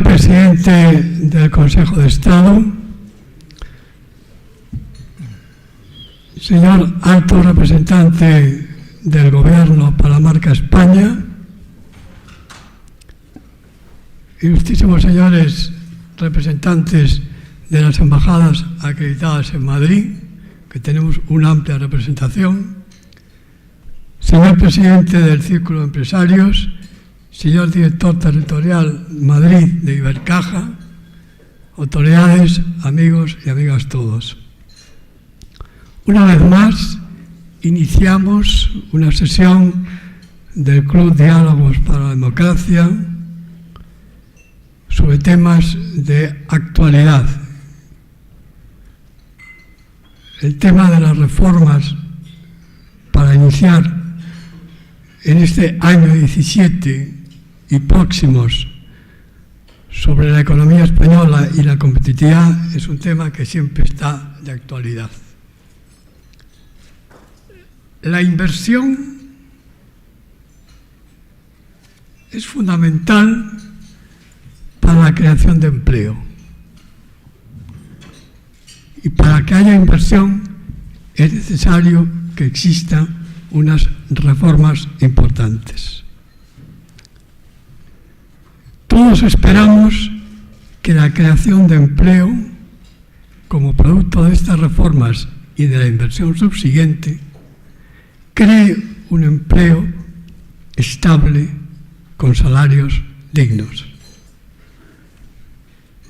Señor Presidente del Consejo de Estado, señor Alto Representante del Gobierno para la marca España, ilustrísimos señores representantes de las embajadas acreditadas en Madrid, que tenemos una amplia representación, señor Presidente del Círculo de Empresarios, señor Director Territorial Madrid de Ibercaja, autoridades, amigos y amigas todos. Una vez más, iniciamos una sesión del Club Diálogos para la Democracia sobre temas de actualidad. El tema de las reformas para iniciar en este año 17 y próximos sobre la economía española y la competitividad es un tema que siempre está de actualidad. La inversión es fundamental para la creación de empleo. Y para que haya inversión es necesario que existan unas reformas importantes. Todos esperamos que la creación de empleo, como producto de estas reformas y de la inversión subsiguiente, cree un empleo estable con salarios dignos.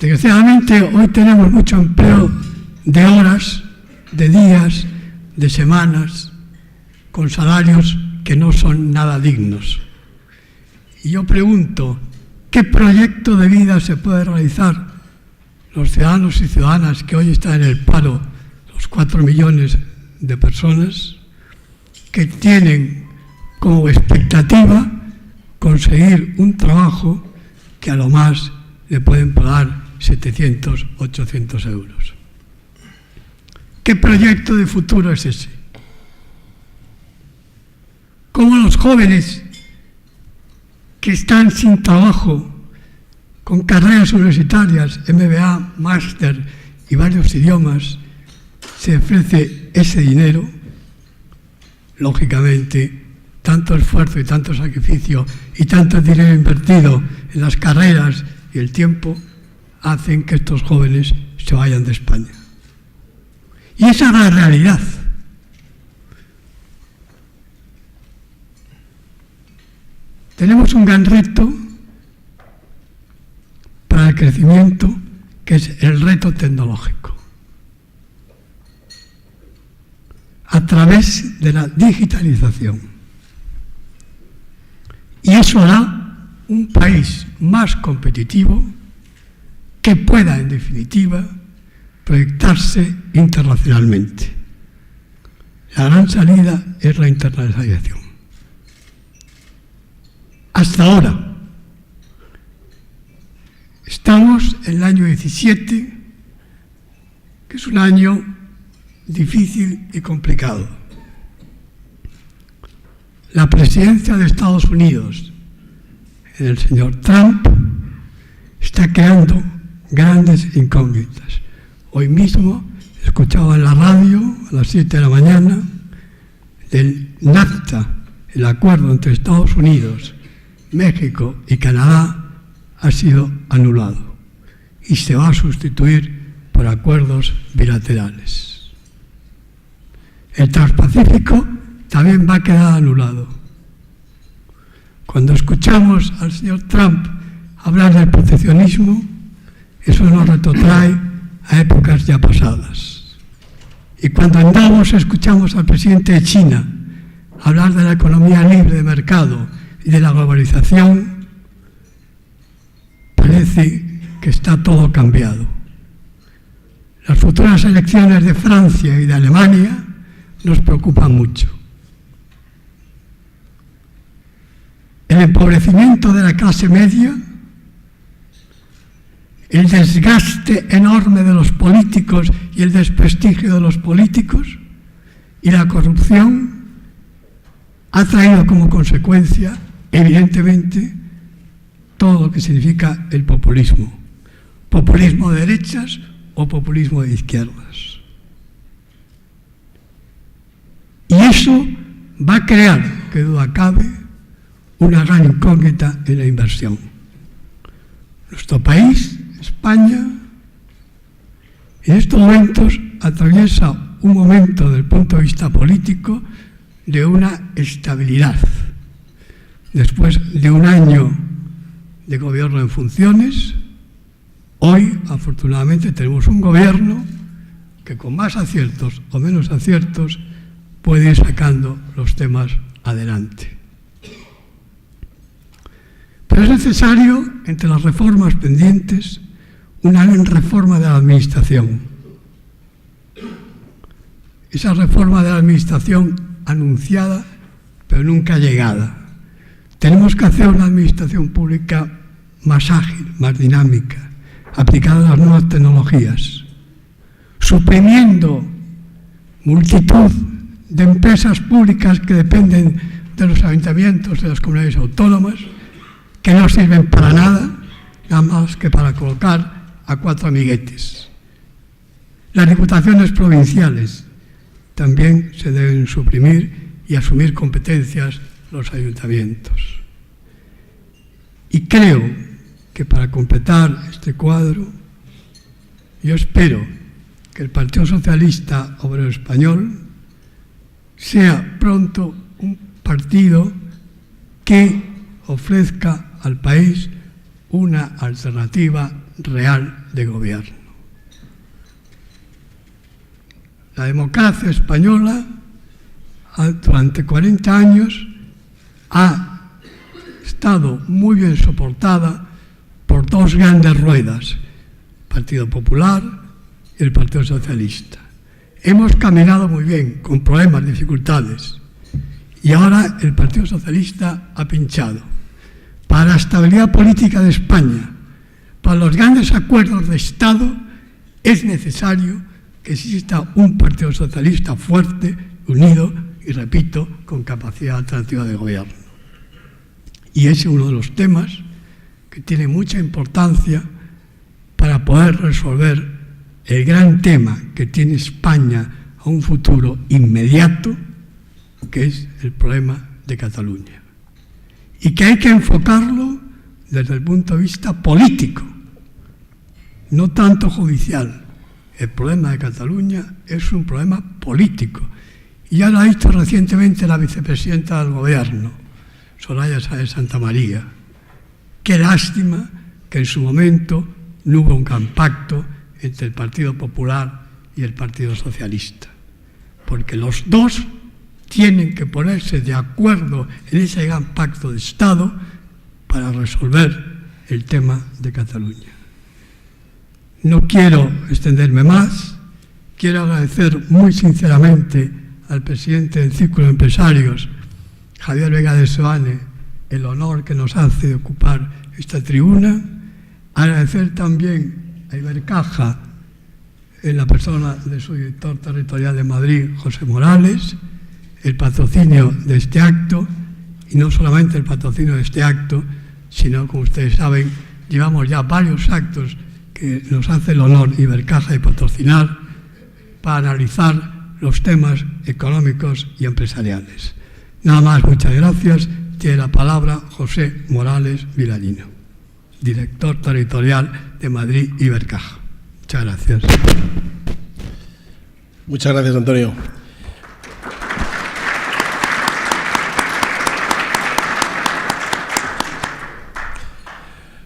Desgraciadamente, hoy tenemos mucho empleo de horas, de días, de semanas, con salarios que no son nada dignos. Y yo pregunto, ¿qué proyecto de vida se puede realizar los ciudadanos y ciudadanas que hoy están en el paro, los 4 millones de personas, que tienen como expectativa conseguir un trabajo que a lo más le pueden pagar 700, 800 euros? ¿Qué proyecto de futuro es ese? ¿Cómo los jóvenes que están sin trabajo, con carreras universitarias, MBA, máster y varios idiomas, se ofrece ese dinero? Lógicamente, tanto esfuerzo y tanto sacrificio y tanto dinero invertido en las carreras y el tiempo hacen que estos jóvenes se vayan de España. Y esa es la realidad. Tenemos un gran reto para el crecimiento, que es el reto tecnológico. A través de la digitalización. Y eso hará un país más competitivo que pueda, en definitiva, proyectarse internacionalmente. La gran salida es la internacionalización. Hasta ahora estamos en el año 17, que es un año difícil y complicado. La presidencia de Estados Unidos, el señor Trump, está creando grandes incógnitas. Hoy mismo escuchaba en la radio, a las 7 de la mañana, del NAFTA, el acuerdo entre Estados Unidos, México y Canadá, ha sido anulado y se va a sustituir por acuerdos bilaterales. El Transpacífico también va a quedar anulado. Cuando escuchamos al señor Trump hablar del proteccionismo, eso nos retrotrae a épocas ya pasadas. Y cuando en Davos escuchamos al presidente de China hablar de la economía libre de mercado y de la globalización, parece que está todo cambiado. Las futuras elecciones de Francia y de Alemania nos preocupan mucho. El empobrecimiento de la clase media, el desgaste enorme de los políticos y el desprestigio de los políticos y la corrupción ha traído como consecuencia, evidentemente, todo lo que significa el populismo. Populismo de derechas o populismo de izquierdas. Y eso va a crear, que duda cabe, una gran incógnita en la inversión. Nuestro país, España, en estos momentos atraviesa un momento desde el punto de vista político de una estabilidad. Después de un año de gobierno en funciones, hoy afortunadamente tenemos un gobierno que con más aciertos o menos aciertos puede ir sacando los temas adelante. Pero es necesario, entre las reformas pendientes, una gran reforma de la administración. Esa reforma de la administración anunciada, pero nunca llegada. Tenemos que hacer una administración pública más ágil, más dinámica, aplicada a las nuevas tecnologías, suprimiendo multitud de empresas públicas que dependen de los ayuntamientos, de las comunidades autónomas, que no sirven para nada, nada más que para colocar a 4 amiguetes. Las diputaciones provinciales también se deben suprimir y asumir competencias los ayuntamientos. Y creo que para completar este cuadro, yo espero que el Partido Socialista Obrero Español sea pronto un partido que ofrezca al país una alternativa real de gobierno. La democracia española durante 40 años ha estado muy bien soportada por 2 grandes ruedas, el Partido Popular y el Partido Socialista. Hemos caminado muy bien, con problemas, dificultades, y ahora el Partido Socialista ha pinchado. Para la estabilidad política de España, para los grandes acuerdos de Estado, es necesario que exista un Partido Socialista fuerte, unido y, repito, con capacidad alternativa de gobierno. Y ese es uno de los temas que tiene mucha importancia para poder resolver el gran tema que tiene España a un futuro inmediato, que es el problema de Cataluña. Y que hay que enfocarlo desde el punto de vista político, no tanto judicial. El problema de Cataluña es un problema político. Y ya lo ha dicho recientemente la vicepresidenta del Gobierno, Soraya Sáenz de Santamaría. Qué lástima que en su momento no hubo un gran pacto entre el Partido Popular y el Partido Socialista, porque los dos tienen que ponerse de acuerdo en ese gran pacto de Estado para resolver el tema de Cataluña. No quiero extenderme más, quiero agradecer muy sinceramente al presidente del Círculo de Empresarios, Javier Vega de Seoane, el honor que nos hace de ocupar esta tribuna, agradecer también a Ibercaja, en la persona de su director territorial de Madrid, José Morales, el patrocinio de este acto, y no solamente el patrocinio de este acto, sino, como ustedes saben, llevamos ya varios actos que nos hace el honor Ibercaja de patrocinar para analizar los temas económicos y empresariales. Nada más, muchas gracias. Tiene la palabra José Morales Vilalino, director territorial de Madrid Ibercaja. Muchas gracias. Muchas gracias, Antonio.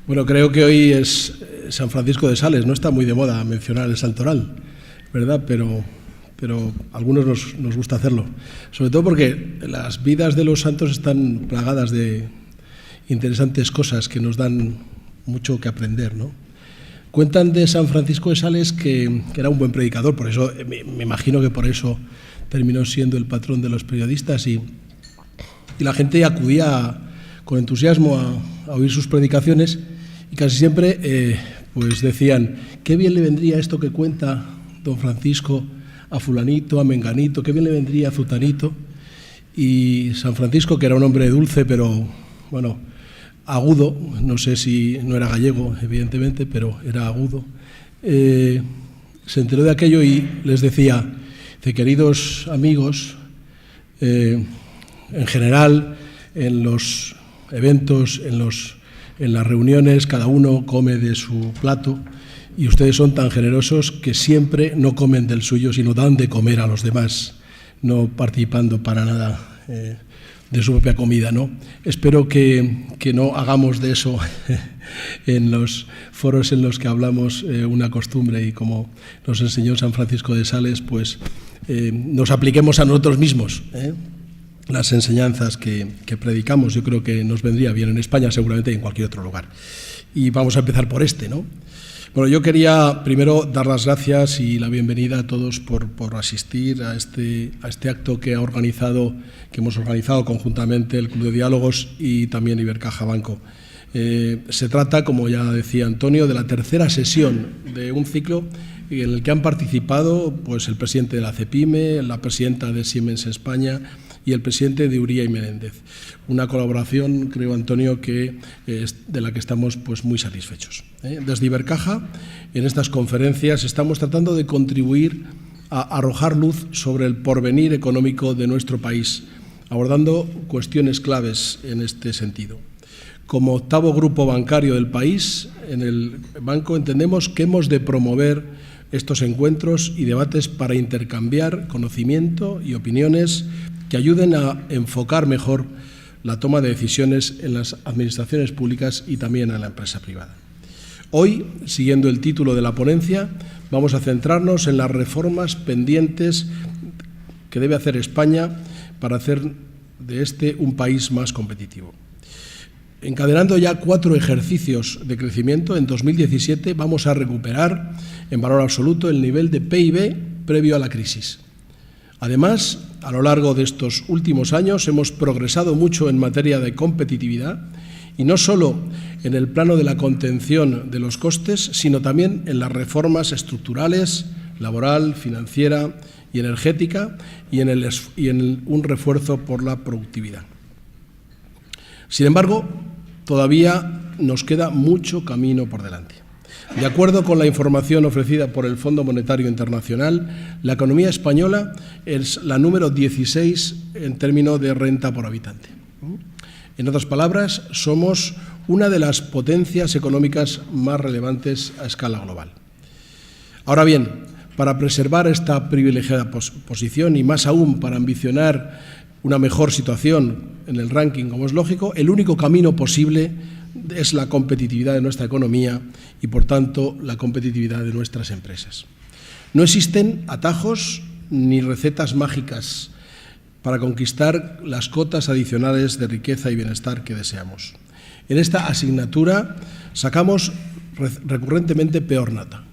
Bueno, creo que hoy es San Francisco de Sales. No está muy de moda mencionar el santoral, ¿verdad? Pero a algunos nos gusta hacerlo. Sobre todo porque las vidas de los santos están plagadas de interesantes cosas que nos dan mucho que aprender, ¿no? Cuentan de San Francisco de Sales que era un buen predicador, por eso me imagino que por eso terminó siendo el patrón de los periodistas y la gente acudía con entusiasmo a oír sus predicaciones y casi siempre pues decían, qué bien le vendría esto que cuenta don Francisco a fulanito, a menganito, qué bien le vendría a zutanito. Y San Francisco, que era un hombre dulce, pero bueno, agudo, no sé si no era gallego, evidentemente, pero era agudo, se enteró de aquello y les decía, queridos amigos, en general, en los eventos, en las reuniones, cada uno come de su plato y ustedes son tan generosos que siempre no comen del suyo, sino dan de comer a los demás, no participando para nada de su propia comida, ¿no? Espero que no hagamos de eso en los foros en los que hablamos una costumbre y como nos enseñó San Francisco de Sales, pues nos apliquemos a nosotros mismos las enseñanzas que predicamos. Yo creo que nos vendría bien en España, seguramente, y en cualquier otro lugar. Y vamos a empezar por ¿no? Bueno, yo quería primero dar las gracias y la bienvenida a todos por asistir a este acto que hemos organizado conjuntamente el Club de Diálogos y también Ibercaja Banco. Se trata, como ya decía Antonio, de la tercera sesión de un ciclo en el que han participado pues, el presidente de la CEPIME, la presidenta de Siemens España y el presidente de Uría y Menéndez. Una colaboración, creo, Antonio, de la que estamos pues, muy satisfechos. Desde Ibercaja, en estas conferencias, estamos tratando de contribuir a arrojar luz sobre el porvenir económico de nuestro país, abordando cuestiones claves en este sentido. Como octavo grupo bancario del país, en el banco entendemos que hemos de promover estos encuentros y debates para intercambiar conocimiento y opiniones que ayuden a enfocar mejor la toma de decisiones en las administraciones públicas y también en la empresa privada. Hoy, siguiendo el título de la ponencia, vamos a centrarnos en las reformas pendientes que debe hacer España para hacer de este un país más competitivo. Encadenando ya 4 ejercicios de crecimiento, en 2017 vamos a recuperar en valor absoluto el nivel de PIB previo a la crisis. Además, a lo largo de estos últimos años hemos progresado mucho en materia de competitividad y no solo en el plano de la contención de los costes, sino también en las reformas estructurales, laboral, financiera y energética y en un refuerzo por la productividad. Sin embargo, todavía nos queda mucho camino por delante. De acuerdo con la información ofrecida por el Fondo Monetario Internacional, la economía española es la número 16 en términos de renta por habitante. En otras palabras, somos una de las potencias económicas más relevantes a escala global. Ahora bien, para preservar esta privilegiada posición y más aún para ambicionar una mejor situación en el ranking, como es lógico, el único camino posible es la competitividad de nuestra economía y, por tanto, la competitividad de nuestras empresas. No existen atajos ni recetas mágicas para conquistar las cotas adicionales de riqueza y bienestar que deseamos. En esta asignatura sacamos recurrentemente peor nota.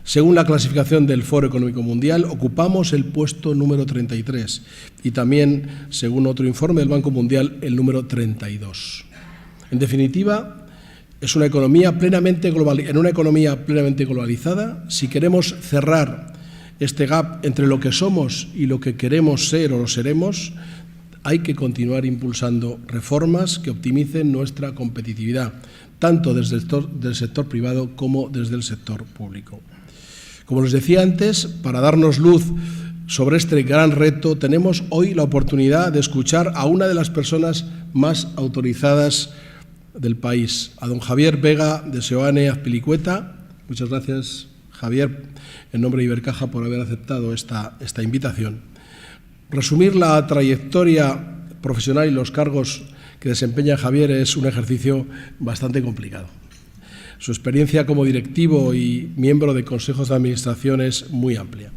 Según la clasificación del Foro Económico Mundial, ocupamos el puesto número 33 y también, según otro informe del Banco Mundial, el número 32. En definitiva, en una economía plenamente globalizada, si queremos cerrar este gap entre lo que somos y lo que queremos ser o lo seremos, hay que continuar impulsando reformas que optimicen nuestra competitividad, tanto desde el sector privado como desde el sector público. Como les decía antes, para darnos luz sobre este gran reto, tenemos hoy la oportunidad de escuchar a una de las personas más autorizadas del país, a don Javier Vega de Seoane Azpilicueta. Muchas gracias, Javier, en nombre de Ibercaja, por haber aceptado esta invitación. Resumir la trayectoria profesional y los cargos que desempeña Javier es un ejercicio bastante complicado. Su experiencia como directivo y miembro de consejos de administración es muy amplia.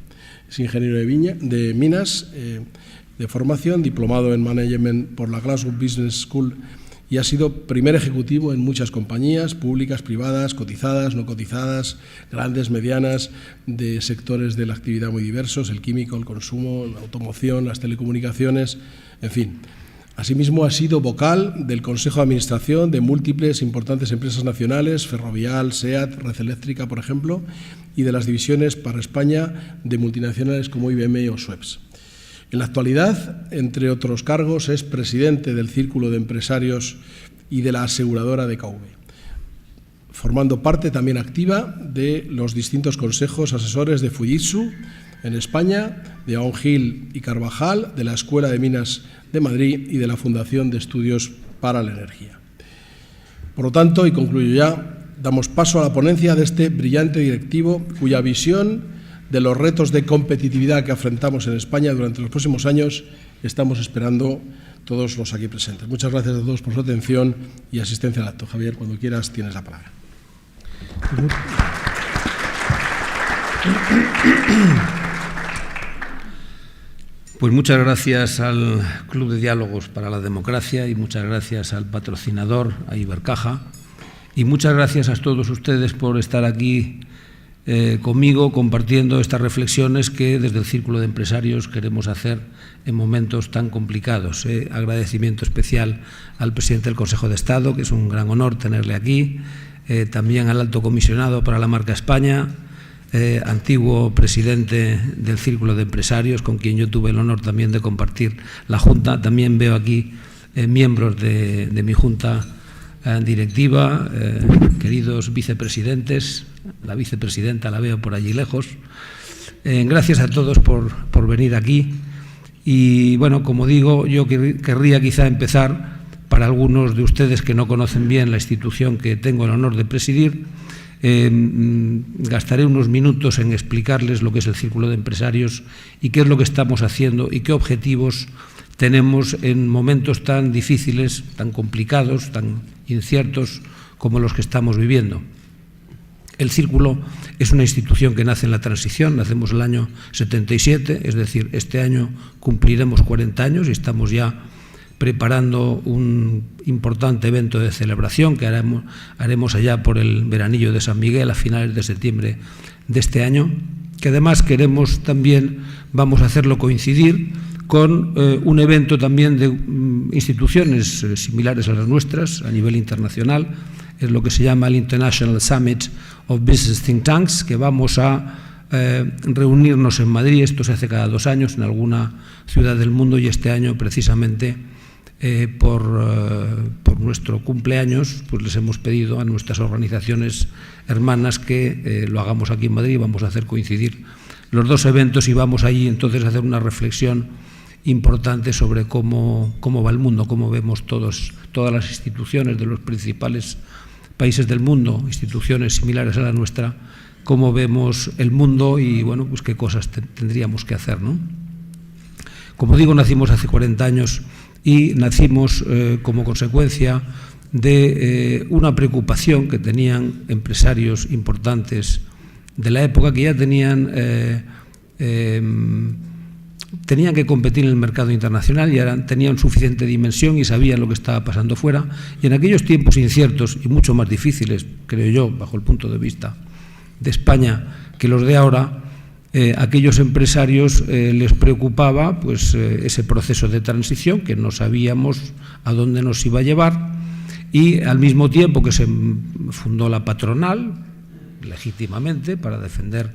Es ingeniero de minas, de formación, diplomado en Management por la Glasgow Business School y ha sido primer ejecutivo en muchas compañías públicas, privadas, cotizadas, no cotizadas, grandes, medianas, de sectores de la actividad muy diversos, el químico, el consumo, la automoción, las telecomunicaciones, en fin. Asimismo, ha sido vocal del Consejo de Administración de múltiples importantes empresas nacionales, Ferrovial, SEAT, Red Eléctrica, por ejemplo, y de las divisiones para España de multinacionales como IBM o Schweppes. En la actualidad, entre otros cargos, es presidente del Círculo de Empresarios y de la aseguradora DKV, formando parte también activa de los distintos consejos asesores de Fujitsu en España, de Aon Hill y Carvajal, de la Escuela de Minas de Madrid y de la Fundación de Estudios para la Energía. Por lo tanto, y concluyo ya, damos paso a la ponencia de este brillante directivo cuya visión de los retos de competitividad que afrontamos en España durante los próximos años estamos esperando todos los aquí presentes. Muchas gracias a todos por su atención y asistencia al acto. Javier, cuando quieras tienes la palabra. Pues muchas gracias al Club de Diálogos para la Democracia y muchas gracias al patrocinador, a Ibercaja, y muchas gracias a todos ustedes por estar aquí conmigo compartiendo estas reflexiones que desde el Círculo de Empresarios queremos hacer en momentos tan complicados. Agradecimiento especial al presidente del Consejo de Estado, que es un gran honor tenerle aquí, también al alto comisionado para la marca España, antiguo presidente del Círculo de Empresarios, con quien yo tuve el honor también de compartir la Junta. También veo aquí miembros de mi Junta directiva, queridos vicepresidentes, la vicepresidenta la veo por allí lejos. Gracias a todos por venir aquí. Y bueno, como digo, yo querría quizá empezar, para algunos de ustedes que no conocen bien la institución que tengo el honor de presidir, gastaré unos minutos en explicarles lo que es el Círculo de Empresarios y qué es lo que estamos haciendo y qué objetivos tenemos en momentos tan difíciles, tan complicados, tan inciertos como los que estamos viviendo. El Círculo es una institución que nace en la transición, nacemos el año 77, es decir, este año cumpliremos 40 años y estamos ya preparando un importante evento de celebración que haremos allá por el veranillo de San Miguel a finales de septiembre de este año, que además queremos también, vamos a hacerlo coincidir con un evento también de instituciones similares a las nuestras a nivel internacional. Es lo que se llama el International Summit of Business Think Tanks, que vamos a reunirnos en Madrid. Esto se hace cada 2 años en alguna ciudad del mundo y este año precisamente por nuestro cumpleaños pues les hemos pedido a nuestras organizaciones hermanas que lo hagamos aquí en Madrid. Vamos a hacer coincidir los 2 eventos y vamos allí entonces a hacer una reflexión importante sobre cómo va el mundo, cómo vemos todas las instituciones de los principales países del mundo, instituciones similares a la nuestra, cómo vemos el mundo y bueno, pues qué cosas tendríamos que hacer, ¿no? Como digo, nacimos hace 40 años y nacimos como consecuencia de una preocupación que tenían empresarios importantes de la época, que ya tenían que competir en el mercado internacional y tenían suficiente dimensión y sabían lo que estaba pasando fuera. Y en aquellos tiempos inciertos y mucho más difíciles, creo yo, bajo el punto de vista de España, que los de ahora, aquellos empresarios les preocupaba pues, ese proceso de transición que no sabíamos a dónde nos iba a llevar, y al mismo tiempo que se fundó la patronal, legítimamente, para defender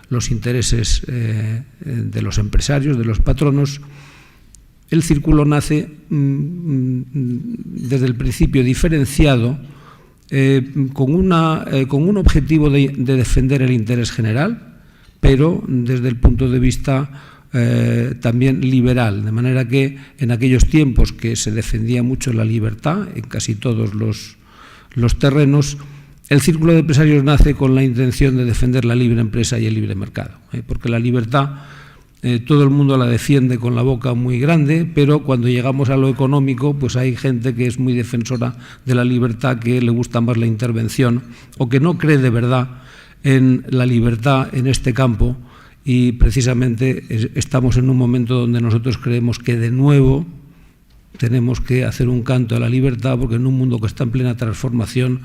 los intereses de los empresarios, de los patronos, el Círculo nace desde el principio diferenciado con un objetivo de defender el interés general, pero desde el punto de vista también liberal, de manera que en aquellos tiempos que se defendía mucho la libertad en casi todos los terrenos, el Círculo de Empresarios nace con la intención de defender la libre empresa y el libre mercado, porque la libertad todo el mundo la defiende con la boca muy grande, pero cuando llegamos a lo económico, pues hay gente que es muy defensora de la libertad, que le gusta más la intervención o que no cree de verdad en la libertad en este campo, y precisamente estamos en un momento donde nosotros creemos que de nuevo tenemos que hacer un canto a la libertad, porque en un mundo que está en plena transformación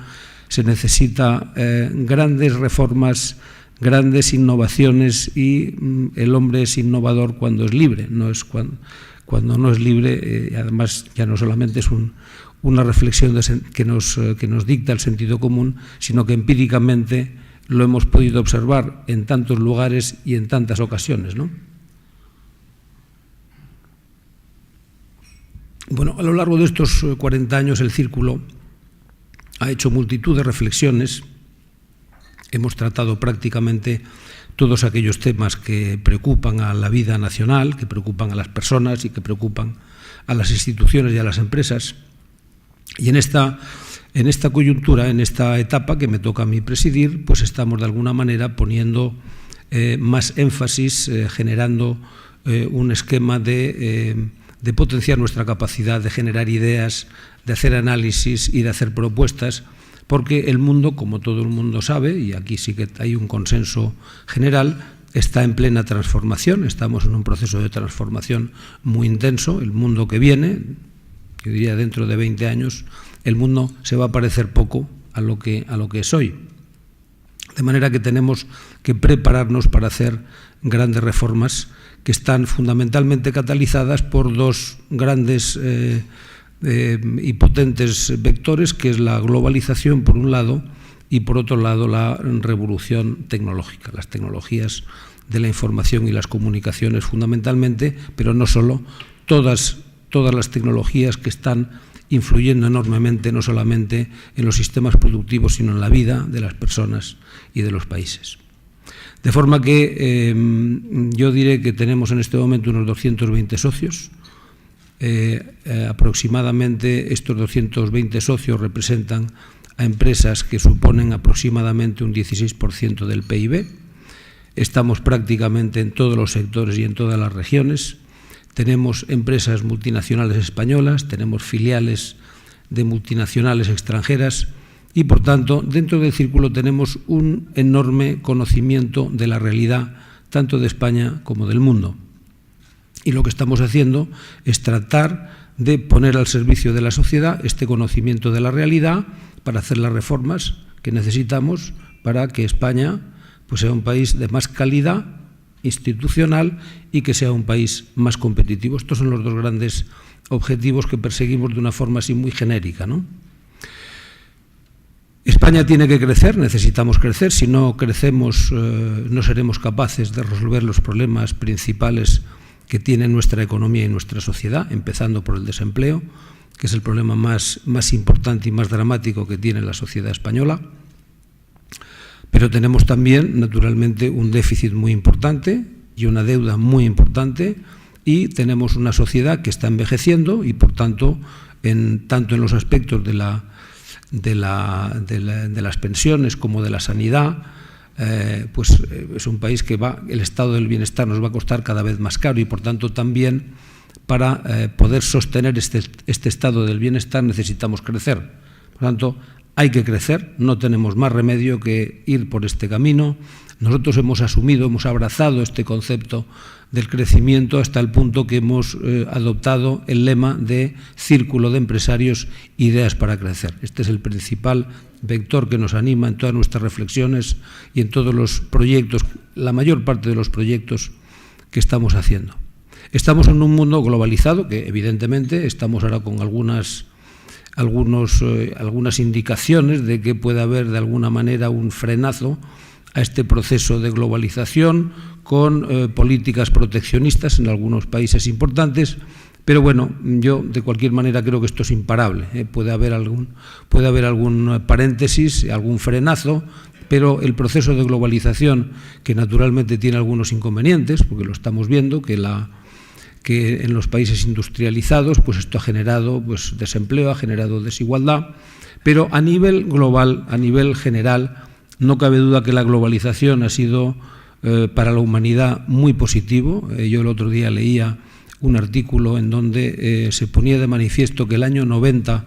se necesita grandes reformas, grandes innovaciones, y el hombre es innovador cuando es libre, no es cuando no es libre. Además, ya no solamente es una reflexión que nos dicta el sentido común, sino que empíricamente lo hemos podido observar en tantos lugares y en tantas ocasiones, ¿no? Bueno, a lo largo de estos 40 años el Círculo ha hecho multitud de reflexiones. Hemos tratado prácticamente todos aquellos temas que preocupan a la vida nacional, que preocupan a las personas y que preocupan a las instituciones y a las empresas. Y en esta coyuntura, en esta etapa que me toca a mí presidir, pues estamos de alguna manera poniendo más énfasis, generando un esquema de potenciar nuestra capacidad de generar ideas, de hacer análisis y de hacer propuestas, porque el mundo, como todo el mundo sabe, y aquí sí que hay un consenso general, está en plena transformación, estamos en un proceso de transformación muy intenso. El mundo que viene, yo diría dentro de 20 años, el mundo se va a parecer poco a lo que es hoy. De manera que tenemos que prepararnos para hacer grandes reformas que están fundamentalmente catalizadas por dos grandes y potentes vectores, que es la globalización por un lado y por otro lado la revolución tecnológica, las tecnologías de la información y las comunicaciones fundamentalmente, pero no solo, todas las tecnologías que están influyendo enormemente no solamente en los sistemas productivos, sino en la vida de las personas y de los países. De forma que yo diré que tenemos en este momento unos 220 socios. Aproximadamente estos 220 socios representan a empresas que suponen aproximadamente un 16% del PIB. Estamos prácticamente en todos los sectores y en todas las regiones. Tenemos empresas multinacionales españolas, tenemos filiales de multinacionales extranjeras y, por tanto, dentro del círculo tenemos un enorme conocimiento de la realidad tanto de España como del mundo. Y lo que estamos haciendo es tratar de poner al servicio de la sociedad este conocimiento de la realidad para hacer las reformas que necesitamos para que España pues sea un país de más calidad institucional y que sea un país más competitivo. Estos son los dos grandes objetivos que perseguimos de una forma así muy genérica, ¿no? España tiene que crecer, necesitamos crecer. Si no crecemos, no seremos capaces de resolver los problemas principales que tiene nuestra economía y nuestra sociedad, empezando por el desempleo, que es el problema más importante y más dramático que tiene la sociedad española. Pero tenemos también, naturalmente, un déficit muy importante y una deuda muy importante, y tenemos una sociedad que está envejeciendo y, por tanto, tanto en los aspectos de las pensiones como de la sanidad, pues es un país que el estado del bienestar nos va a costar cada vez más caro, y por tanto también para poder sostener este estado del bienestar necesitamos crecer. Por tanto, hay que crecer, no tenemos más remedio que ir por este camino. Nosotros hemos abrazado este concepto del crecimiento hasta el punto que hemos adoptado el lema de Círculo de Empresarios, Ideas para Crecer. Este es el principal vector que nos anima en todas nuestras reflexiones y en todos los proyectos, la mayor parte de los proyectos que estamos haciendo. Estamos en un mundo globalizado que, evidentemente, estamos ahora con algunas indicaciones de que puede haber de alguna manera un frenazo a este proceso de globalización con políticas proteccionistas en algunos países importantes, pero bueno, yo de cualquier manera creo que esto es imparable. Puede haber algún paréntesis, algún frenazo, pero el proceso de globalización, que naturalmente tiene algunos inconvenientes, porque lo estamos viendo, que en los países industrializados pues esto ha generado pues desempleo, ha generado desigualdad, pero a nivel global, a nivel general, no cabe duda que la globalización ha sido para la humanidad muy positivo. Yo el otro día leía un artículo en donde se ponía de manifiesto que el año 90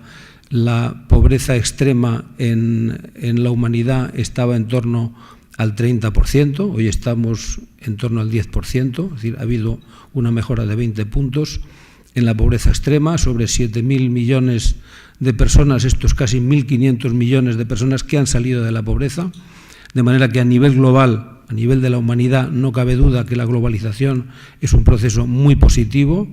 la pobreza extrema en la humanidad estaba en torno al 30%, hoy estamos en torno al 10%, es decir, ha habido una mejora de 20 puntos en la pobreza extrema, sobre 7.000 millones de personas, estos casi 1.500 millones de personas que han salido de la pobreza, de manera que a nivel global, a nivel de la humanidad, no cabe duda que la globalización es un proceso muy positivo,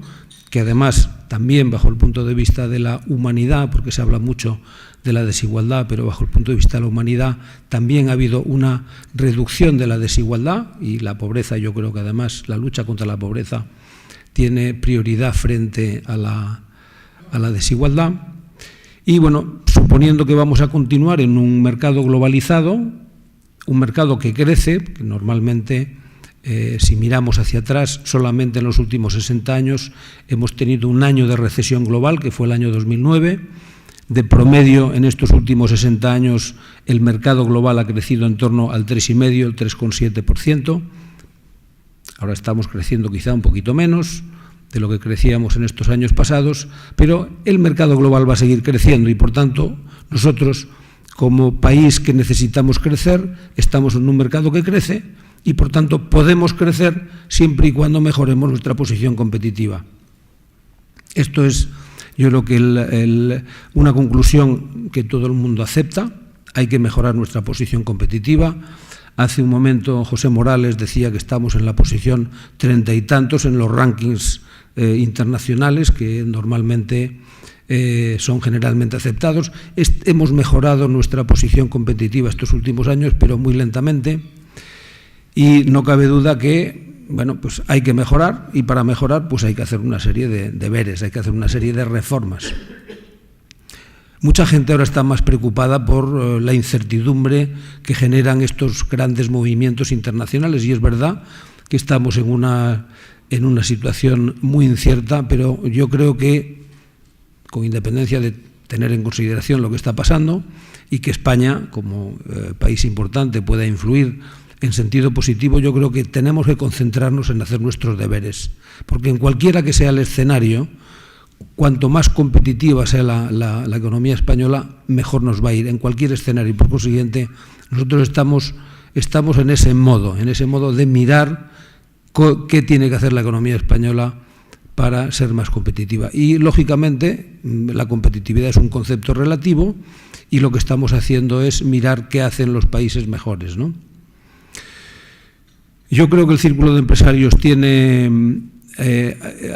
que además también bajo el punto de vista de la humanidad, porque se habla mucho de la desigualdad, pero bajo el punto de vista de la humanidad también ha habido una reducción de la desigualdad, y la pobreza, yo creo que además la lucha contra la pobreza tiene prioridad frente a la desigualdad. Y bueno, suponiendo que vamos a continuar en un mercado globalizado, un mercado que crece, que normalmente, si miramos hacia atrás, solamente en los últimos 60 años hemos tenido un año de recesión global, que fue el año 2009. De promedio, en estos últimos 60 años, el mercado global ha crecido en torno al 3,5%, el 3,7%. Ahora estamos creciendo quizá un poquito menos de lo que crecíamos en estos años pasados, pero el mercado global va a seguir creciendo y, por tanto, nosotros, como país que necesitamos crecer, estamos en un mercado que crece y, por tanto, podemos crecer siempre y cuando mejoremos nuestra posición competitiva. Esto es, yo creo que una conclusión que todo el mundo acepta. Hay que mejorar nuestra posición competitiva. Hace un momento José Morales decía que estamos en la posición 30 y tantos en los rankings internacionales, que normalmente son generalmente aceptados. Hemos mejorado nuestra posición competitiva estos últimos años, pero muy lentamente. Y no cabe duda que, bueno, pues hay que mejorar, y para mejorar pues hay que hacer una serie de deberes, hay que hacer una serie de reformas. Mucha gente ahora está más preocupada por la incertidumbre que generan estos grandes movimientos internacionales, y es verdad que estamos en una situación muy incierta, pero yo creo que, con independencia de tener en consideración lo que está pasando y que España, como país importante, pueda influir en sentido positivo, yo creo que tenemos que concentrarnos en hacer nuestros deberes, porque en cualquiera que sea el escenario, cuanto más competitiva sea la economía española, mejor nos va a ir en cualquier escenario. Y por consiguiente, nosotros estamos en ese modo de mirar qué tiene que hacer la economía española para ser más competitiva. Y, lógicamente, la competitividad es un concepto relativo, y lo que estamos haciendo es mirar qué hacen los países mejores, ¿no? Yo creo que el Círculo de Empresarios tiene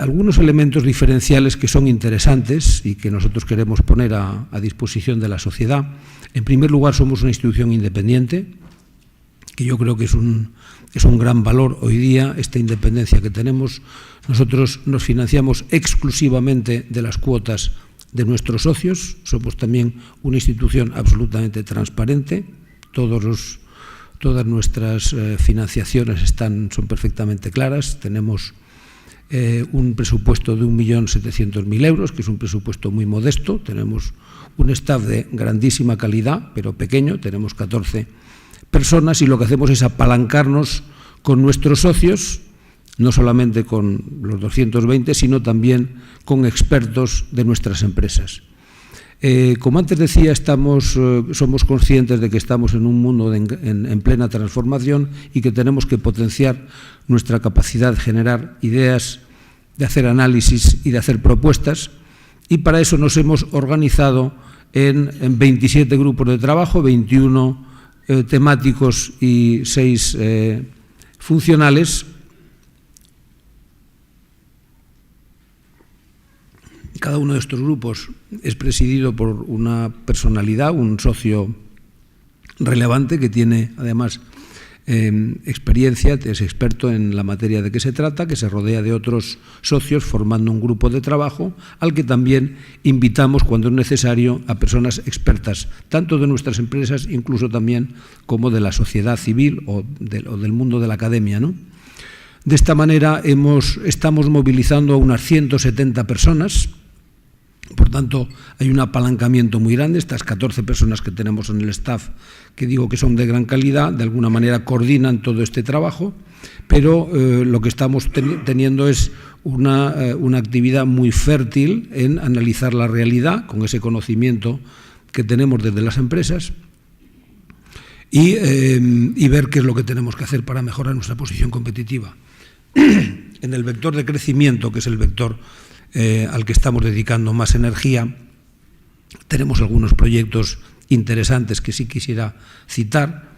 algunos elementos diferenciales que son interesantes y que nosotros queremos poner a disposición de la sociedad. En primer lugar, somos una institución independiente, que yo creo que es un gran valor hoy día, esta independencia que tenemos. Nosotros nos financiamos exclusivamente de las cuotas de nuestros socios. Somos también una institución absolutamente transparente. Todas nuestras financiaciones son perfectamente claras. Tenemos un presupuesto de 1.700.000 euros, que es un presupuesto muy modesto. Tenemos un staff de grandísima calidad, pero pequeño. Tenemos 14 personas, y lo que hacemos es apalancarnos con nuestros socios, no solamente con los 220, sino también con expertos de nuestras empresas. Como antes decía, somos conscientes de que estamos en un mundo en plena transformación y que tenemos que potenciar nuestra capacidad de generar ideas, de hacer análisis y de hacer propuestas, y para eso nos hemos organizado en 27 grupos de trabajo, 21 temáticos y 6 funcionales. Cada uno de estos grupos es presidido por una personalidad, un socio relevante que tiene, además, experiencia, es experto en la materia de que se trata, que se rodea de otros socios formando un grupo de trabajo, al que también invitamos, cuando es necesario, a personas expertas, tanto de nuestras empresas, incluso también como de la sociedad civil o del mundo de la academia, ¿no? De esta manera estamos movilizando a unas 170 personas. Por tanto, hay un apalancamiento muy grande. Estas 14 personas que tenemos en el staff, que digo que son de gran calidad, de alguna manera coordinan todo este trabajo, pero lo que estamos teniendo es una actividad muy fértil en analizar la realidad con ese conocimiento que tenemos desde las empresas y ver qué es lo que tenemos que hacer para mejorar nuestra posición competitiva. En el vector de crecimiento, que es el vector al que estamos dedicando más energía, tenemos algunos proyectos interesantes que sí quisiera citar.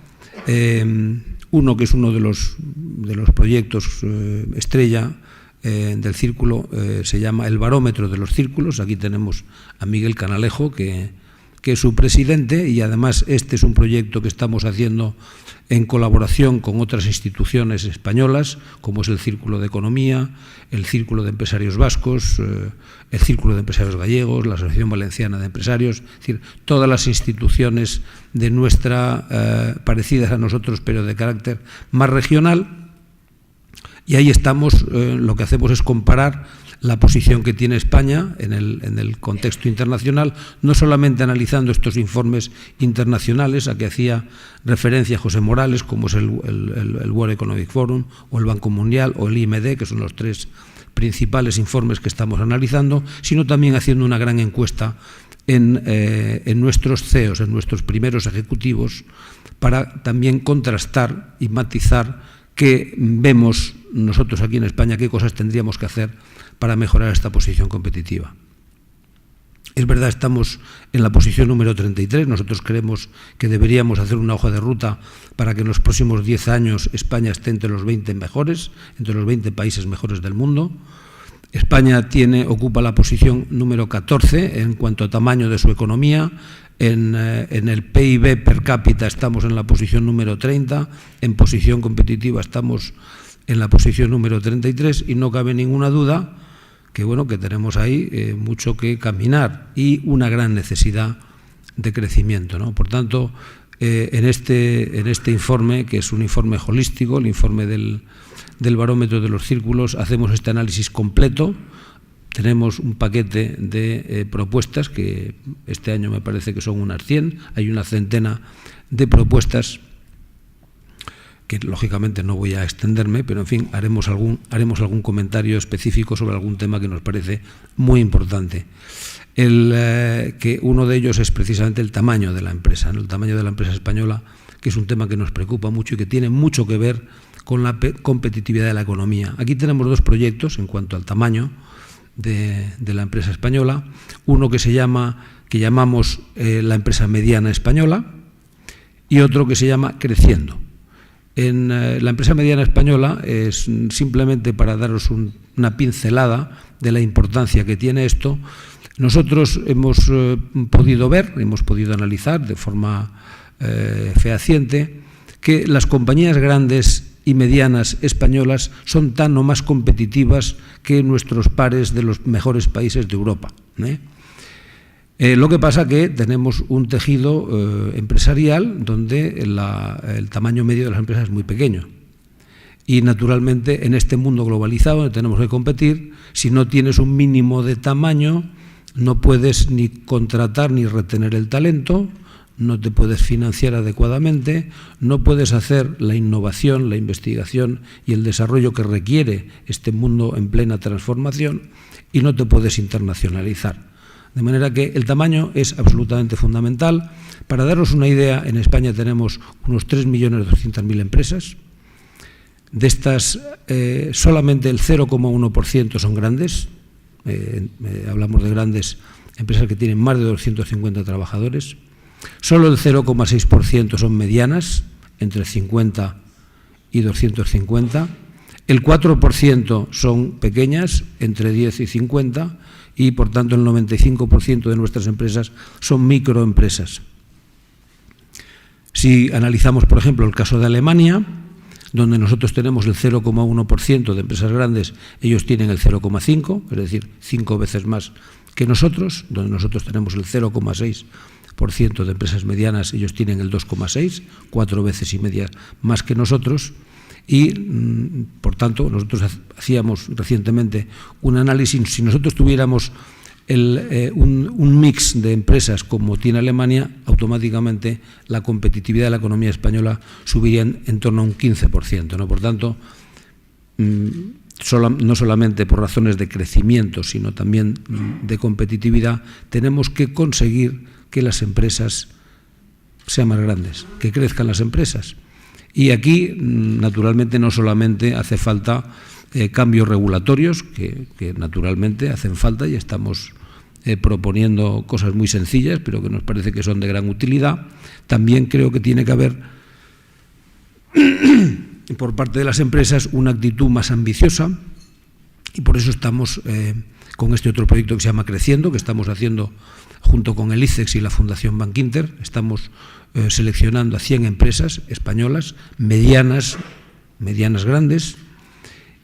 Uno que es uno de los proyectos estrella del Círculo se llama el Barómetro de los Círculos. Aquí tenemos a Miguel Canalejo, que que es su presidente, y además este es un proyecto que estamos haciendo en colaboración con otras instituciones españolas, como es el Círculo de Economía, el Círculo de Empresarios Vascos, el Círculo de Empresarios Gallegos, la Asociación Valenciana de Empresarios, es decir, todas las instituciones de parecidas a nosotros, pero de carácter más regional. Y ahí estamos, lo que hacemos es comparar la posición que tiene España en el contexto internacional, no solamente analizando estos informes internacionales a que hacía referencia José Morales, como es el World Economic Forum, o el Banco Mundial, o el IMD, que son los tres principales informes que estamos analizando, sino también haciendo una gran encuesta en nuestros CEOs, en nuestros primeros ejecutivos, para también contrastar y matizar qué vemos nosotros aquí en España, qué cosas tendríamos que hacer para mejorar esta posición competitiva. Es verdad, estamos en la posición número 33, nosotros creemos que deberíamos hacer una hoja de ruta para que en los próximos 10 años España esté entre los 20 mejores, entre los 20 países mejores del mundo. España ocupa la posición número 14 en cuanto a tamaño de su economía. En el PIB per cápita estamos en la posición número 30, en posición competitiva estamos en la posición número 33, y no cabe ninguna duda que, bueno, que tenemos ahí mucho que caminar y una gran necesidad de crecimiento, ¿no? Por tanto, en este informe, que es un informe holístico, el informe del barómetro de los círculos, hacemos este análisis completo. Tenemos un paquete de propuestas, que este año me parece que son unas 100, hay una centena de propuestas que lógicamente no voy a extenderme, pero en fin, haremos algún comentario específico sobre algún tema que nos parece muy importante. Que uno de ellos es precisamente el tamaño de la empresa, ¿no? El tamaño de la empresa española, que es un tema que nos preocupa mucho y que tiene mucho que ver con la competitividad de la economía. Aquí tenemos dos proyectos en cuanto al tamaño de la empresa española, uno que llamamos la empresa mediana española, y otro que se llama Creciendo. En la empresa mediana española, es simplemente para daros una pincelada de la importancia que tiene esto. Nosotros hemos podido analizar de forma fehaciente que las compañías grandes y medianas españolas son tan o más competitivas que nuestros pares de los mejores países de Europa. Lo que pasa que tenemos un tejido empresarial donde el tamaño medio de las empresas es muy pequeño. Y naturalmente en este mundo globalizado donde tenemos que competir, si no tienes un mínimo de tamaño, no puedes ni contratar ni retener el talento, no te puedes financiar adecuadamente, no puedes hacer la innovación, la investigación y el desarrollo que requiere este mundo en plena transformación, y no te puedes internacionalizar. De manera que el tamaño es absolutamente fundamental. Para daros una idea, en España tenemos unos 3.200.000 empresas. De estas, solamente el 0,1% son grandes. Hablamos de grandes empresas que tienen más de 250 trabajadores. Solo el 0,6% son medianas, entre 50 y 250. El 4% son pequeñas, entre 10 y 50, y por tanto el 95% de nuestras empresas son microempresas. Si analizamos, por ejemplo, el caso de Alemania, donde nosotros tenemos el 0,1% de empresas grandes, ellos tienen el 0,5%, es decir, 5 veces más que nosotros, donde nosotros tenemos el 0,6% de empresas medianas, ellos tienen el 2,6%, 4 veces y media más que nosotros. Y, por tanto, nosotros hacíamos recientemente un análisis. Si nosotros tuviéramos un mix de empresas como tiene Alemania, automáticamente la competitividad de la economía española subiría en torno a un 15%, ¿no? Por tanto, no solamente por razones de crecimiento, sino también de competitividad, tenemos que conseguir que las empresas sean más grandes, que crezcan las empresas. Y aquí, naturalmente, no solamente hace falta cambios regulatorios, que naturalmente hacen falta, y estamos proponiendo cosas muy sencillas, pero que nos parece que son de gran utilidad. También creo que tiene que haber, por parte de las empresas, una actitud más ambiciosa, y por eso estamos con este otro proyecto que se llama Creciendo, que estamos haciendo junto con el ICEX y la Fundación Bankinter, estamos seleccionando a 100 empresas españolas, medianas grandes,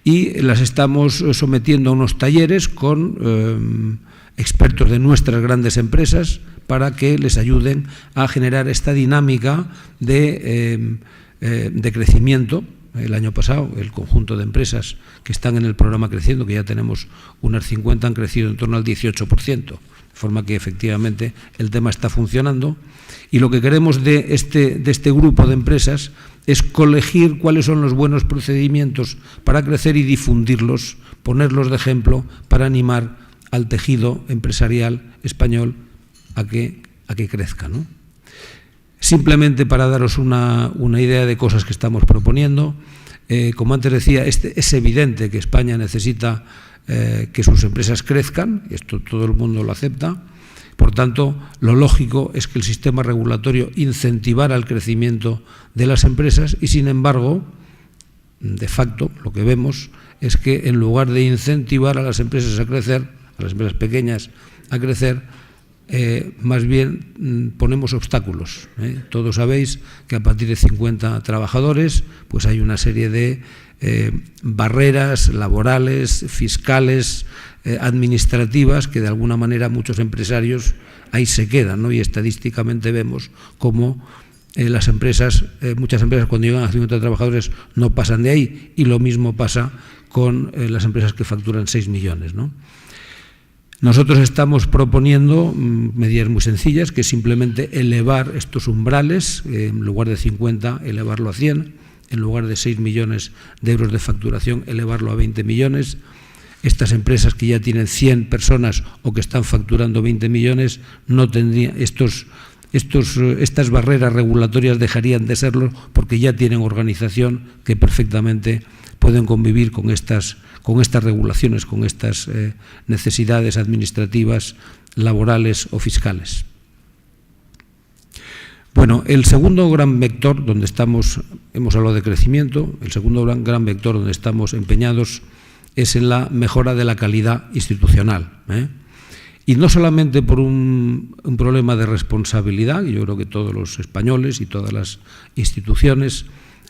y las estamos sometiendo a unos talleres con expertos de nuestras grandes empresas para que les ayuden a generar esta dinámica de crecimiento. El año pasado, el conjunto de empresas que están en el programa Creciendo, que ya tenemos unas 50, han crecido en torno al 18%, de forma que efectivamente el tema está funcionando. Y lo que queremos de este grupo de empresas es colegir cuáles son los buenos procedimientos para crecer y difundirlos, ponerlos de ejemplo para animar al tejido empresarial español a que crezca, ¿no? Simplemente para daros una idea de cosas que estamos proponiendo, como antes decía, es evidente que España necesita que sus empresas crezcan, esto todo el mundo lo acepta. Por tanto, lo lógico es que el sistema regulatorio incentivara el crecimiento de las empresas y, sin embargo, de facto, lo que vemos es que en lugar de incentivar a las empresas a crecer, a las empresas pequeñas a crecer, más bien ponemos obstáculos. Todos sabéis que a partir de 50 trabajadores pues hay una serie de barreras laborales, fiscales, administrativas, que de alguna manera muchos empresarios ahí se quedan, ¿no? Y estadísticamente vemos cómo las empresas, muchas empresas cuando llegan a 50 trabajadores no pasan de ahí, y lo mismo pasa con las empresas que facturan 6 millones, ¿no? Nosotros estamos proponiendo medidas muy sencillas, que es simplemente elevar estos umbrales, en lugar de 50, elevarlo a 100, en lugar de 6 millones de euros de facturación, elevarlo a 20 millones. Estas empresas que ya tienen 100 personas o que están facturando 20 millones, no tendrían estas barreras regulatorias dejarían de serlo, porque ya tienen organización que perfectamente pueden convivir con estas regulaciones, con estas necesidades administrativas, laborales o fiscales. Bueno, el segundo gran vector donde estamos, hemos hablado de crecimiento, el segundo gran vector donde estamos empeñados es en la mejora de la calidad institucional, Y no solamente por un problema de responsabilidad, yo creo que todos los españoles y todas las instituciones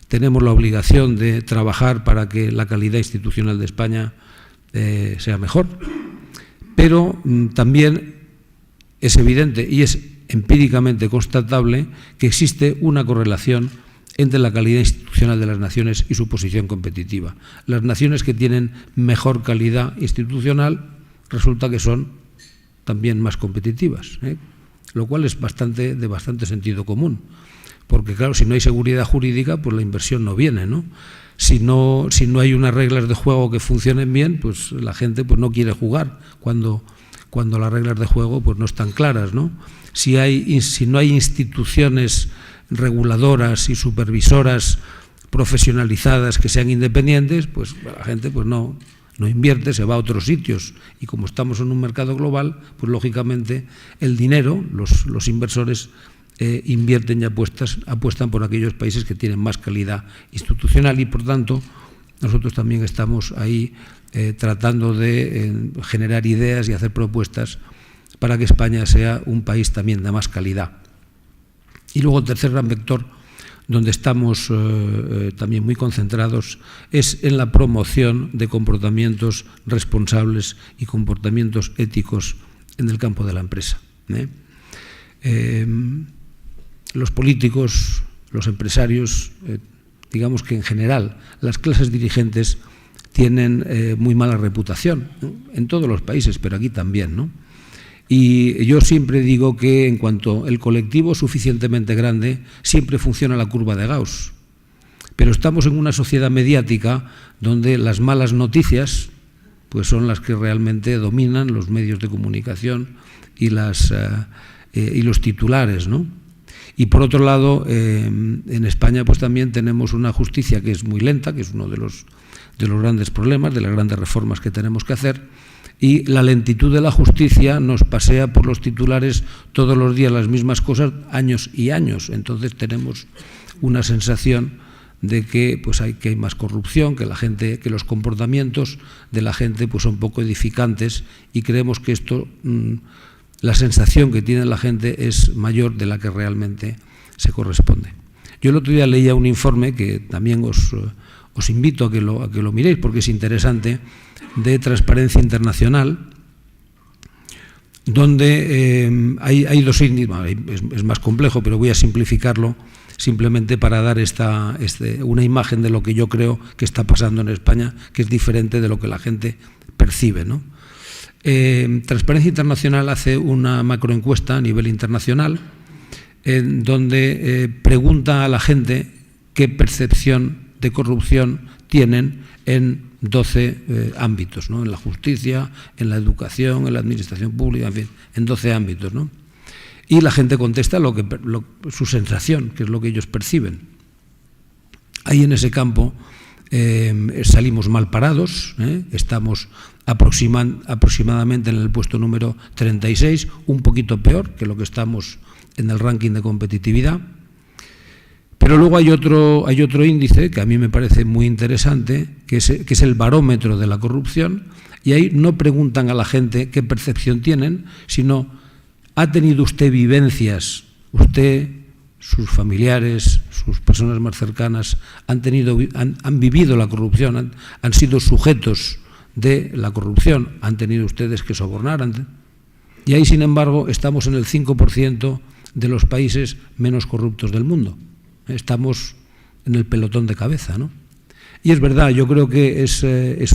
tenemos la obligación de trabajar para que la calidad institucional de España sea mejor, pero también es evidente y es empíricamente constatable que existe una correlación entre la calidad institucional de las naciones y su posición competitiva. Las naciones que tienen mejor calidad institucional resulta que son también más competitivas, lo cual es de bastante sentido común. Porque, claro, si no hay seguridad jurídica, pues la inversión no viene, ¿no? Si no hay unas reglas de juego que funcionen bien, pues la gente pues no quiere jugar cuando las reglas de juego pues no están claras, ¿no? Si no hay instituciones reguladoras y supervisoras profesionalizadas que sean independientes, pues la gente pues no invierte, se va a otros sitios. Y como estamos en un mercado global, pues lógicamente el dinero, los inversores invierten y apuestan por aquellos países que tienen más calidad institucional, y por tanto nosotros también estamos ahí tratando de generar ideas y hacer propuestas para que España sea un país también de más calidad. Y luego el tercer gran vector donde estamos también muy concentrados es en la promoción de comportamientos responsables y comportamientos éticos en el campo de la empresa. Los políticos, los empresarios, digamos que en general las clases dirigentes tienen muy mala reputación, ¿no? En todos los países, pero aquí también, ¿no? Y yo siempre digo que en cuanto el colectivo es suficientemente grande, siempre funciona la curva de Gauss. Pero estamos en una sociedad mediática donde las malas noticias pues son las que realmente dominan los medios de comunicación y los titulares, ¿no? Y por otro lado, en España pues también tenemos una justicia que es muy lenta, que es uno de los grandes problemas, de las grandes reformas que tenemos que hacer, y la lentitud de la justicia nos pasea por los titulares todos los días las mismas cosas, años y años. Entonces tenemos una sensación de que hay más corrupción, que los comportamientos de la gente pues son poco edificantes, y creemos que esto la sensación que tiene la gente es mayor de la que realmente se corresponde. Yo el otro día leía un informe que también os invito a que lo miréis porque es interesante, de Transparencia Internacional, donde hay dos índices, es más complejo, pero voy a simplificarlo simplemente para dar una imagen de lo que yo creo que está pasando en España, que es diferente de lo que la gente percibe, ¿no? Transparencia Internacional hace una macroencuesta a nivel internacional donde pregunta a la gente qué percepción de corrupción tienen en 12 ámbitos, ¿no? En la justicia, en la educación, en la administración pública, en fin, en 12 ámbitos, ¿no? Y la gente contesta su sensación, que es lo que ellos perciben. Ahí en ese campo salimos mal parados, estamos aproximadamente en el puesto número 36, un poquito peor que lo que estamos en el ranking de competitividad. Pero luego hay otro índice que a mí me parece muy interesante, que es el barómetro de la corrupción, y ahí no preguntan a la gente qué percepción tienen, sino ¿ha tenido usted vivencias, usted, sus familiares, sus personas más cercanas, han vivido la corrupción, han sido sujetos de la corrupción, han tenido ustedes que sobornar? Y ahí, sin embargo, estamos en el 5% de los países menos corruptos del mundo. Estamos en el pelotón de cabeza, ¿no? Y es verdad, yo creo que es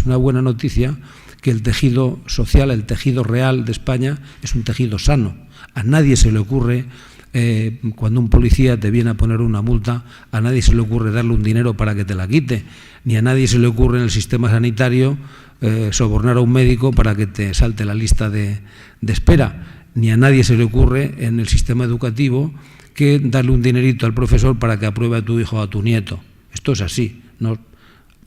una buena noticia que el tejido social, el tejido real de España es un tejido sano. A nadie se le ocurre, cuando un policía te viene a poner una multa, a nadie se le ocurre darle un dinero para que te la quite, ni a nadie se le ocurre en el sistema sanitario sobornar a un médico para que te salte la lista de espera, ni a nadie se le ocurre en el sistema educativo que darle un dinerito al profesor para que apruebe a tu hijo o a tu nieto. Esto es así. ¿No?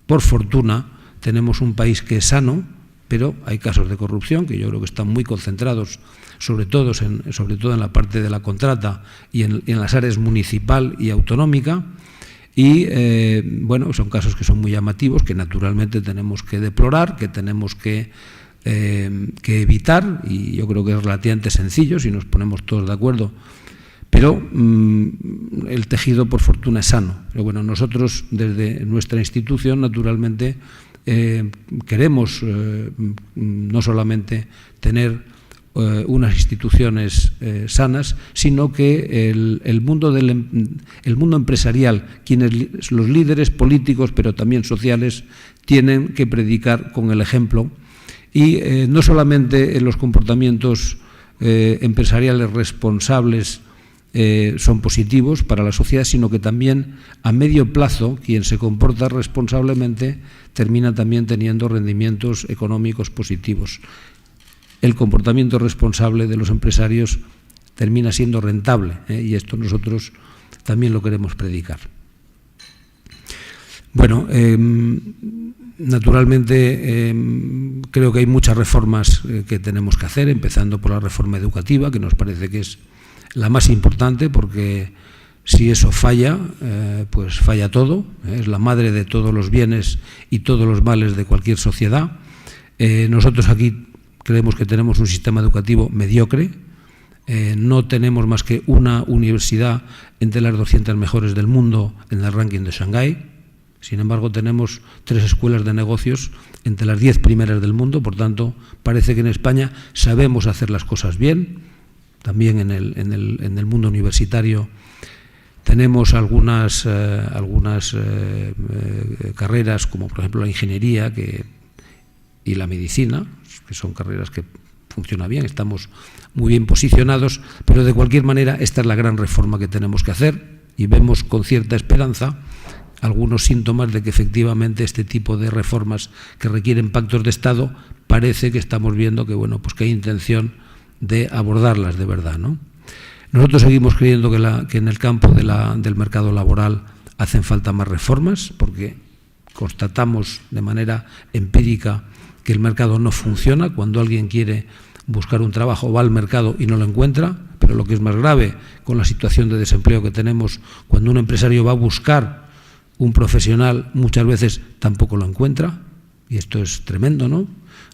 Por fortuna tenemos un país que es sano, pero hay casos de corrupción que yo creo que están muy concentrados, sobre todo en la parte de la contrata y en las áreas municipal y autonómica. Y bueno, son casos que son muy llamativos, que naturalmente tenemos que deplorar, que tenemos que evitar, y yo creo que es relativamente sencillo si nos ponemos todos de acuerdo. Pero el tejido, por fortuna, es sano. Pero bueno, nosotros, desde nuestra institución, naturalmente, queremos no solamente tener unas instituciones sanas, sino que el mundo empresarial, los líderes políticos, pero también sociales, tienen que predicar con el ejemplo, y no solamente en los comportamientos empresariales responsables son positivos para la sociedad, sino que también a medio plazo quien se comporta responsablemente termina también teniendo rendimientos económicos positivos. El comportamiento responsable de los empresarios termina siendo rentable, y esto nosotros también lo queremos predicar. Bueno, naturalmente creo que hay muchas reformas que tenemos que hacer, empezando por la reforma educativa, que nos parece que es la más importante, porque si eso falla, pues falla todo, es la madre de todos los bienes y todos los males de cualquier sociedad. Nosotros aquí creemos que tenemos un sistema educativo mediocre, no tenemos más que una universidad entre las 200 mejores del mundo en el ranking de Shanghái. Sin embargo, tenemos 3 escuelas de negocios entre las 10 primeras del mundo. Por tanto, parece que en España sabemos hacer las cosas bien. También en el mundo universitario tenemos algunas carreras, como por ejemplo la ingeniería y la medicina, que son carreras que funcionan bien, estamos muy bien posicionados, pero de cualquier manera esta es la gran reforma que tenemos que hacer, y vemos con cierta esperanza algunos síntomas de que efectivamente este tipo de reformas que requieren pactos de Estado, parece que estamos viendo que, bueno, pues que hay intención de abordarlas de verdad, ¿no? Nosotros seguimos creyendo que en el campo del mercado laboral hacen falta más reformas, porque constatamos de manera empírica que el mercado no funciona. Cuando alguien quiere buscar un trabajo va al mercado y no lo encuentra, pero lo que es más grave, con la situación de desempleo que tenemos, cuando un empresario va a buscar un profesional, muchas veces tampoco lo encuentra, y esto es tremendo, ¿no?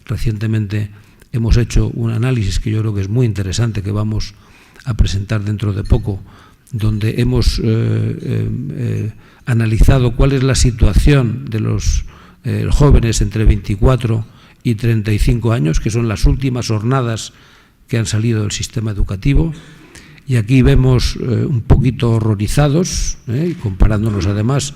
Recientemente hemos hecho un análisis que yo creo que es muy interesante, que vamos a presentar dentro de poco, donde hemos analizado cuál es la situación de los jóvenes entre 24 y 35 años, que son las últimas jornadas que han salido del sistema educativo. Y aquí vemos un poquito horrorizados, y comparándonos además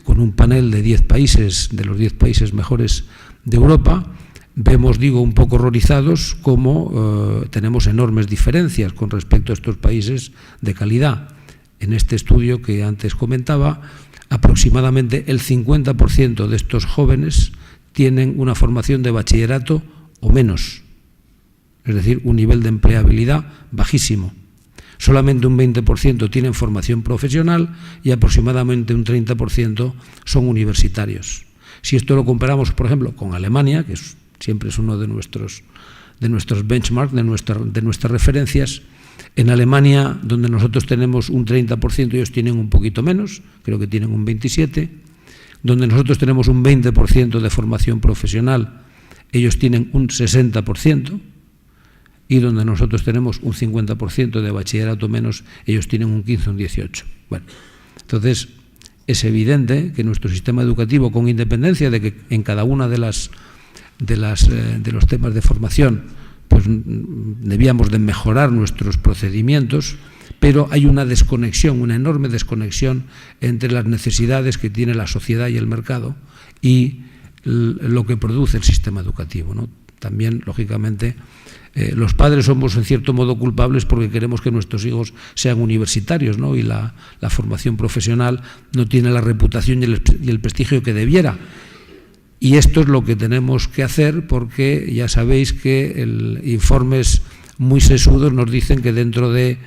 con un panel de 10 países, de los 10 países mejores de Europa, vemos, digo, un poco horrorizados cómo tenemos enormes diferencias con respecto a estos países de calidad. En este estudio que antes comentaba, aproximadamente el 50% de estos jóvenes tienen una formación de bachillerato o menos, es decir, un nivel de empleabilidad bajísimo. Solamente un 20% tienen formación profesional y aproximadamente un 30% son universitarios. Si esto lo comparamos, por ejemplo, con Alemania, que siempre es uno de nuestros benchmarks, de nuestras referencias, en Alemania, donde nosotros tenemos un 30%, ellos tienen un poquito menos, creo que tienen un 27%, donde nosotros tenemos un 20% de formación profesional, ellos tienen un 60%, y donde nosotros tenemos un 50% de bachillerato menos, ellos tienen un 15 o un 18%. Bueno, entonces es evidente que nuestro sistema educativo, con independencia de que en cada una de los temas de formación pues debíamos de mejorar nuestros procedimientos, pero hay una desconexión, una enorme desconexión entre las necesidades que tiene la sociedad y el mercado y lo que produce el sistema educativo, ¿no? También, lógicamente, los padres somos en cierto modo culpables porque queremos que nuestros hijos sean universitarios, ¿no? Y la formación profesional no tiene la reputación y el prestigio que debiera. Y esto es lo que tenemos que hacer, porque ya sabéis que informes muy sesudos nos dicen que dentro de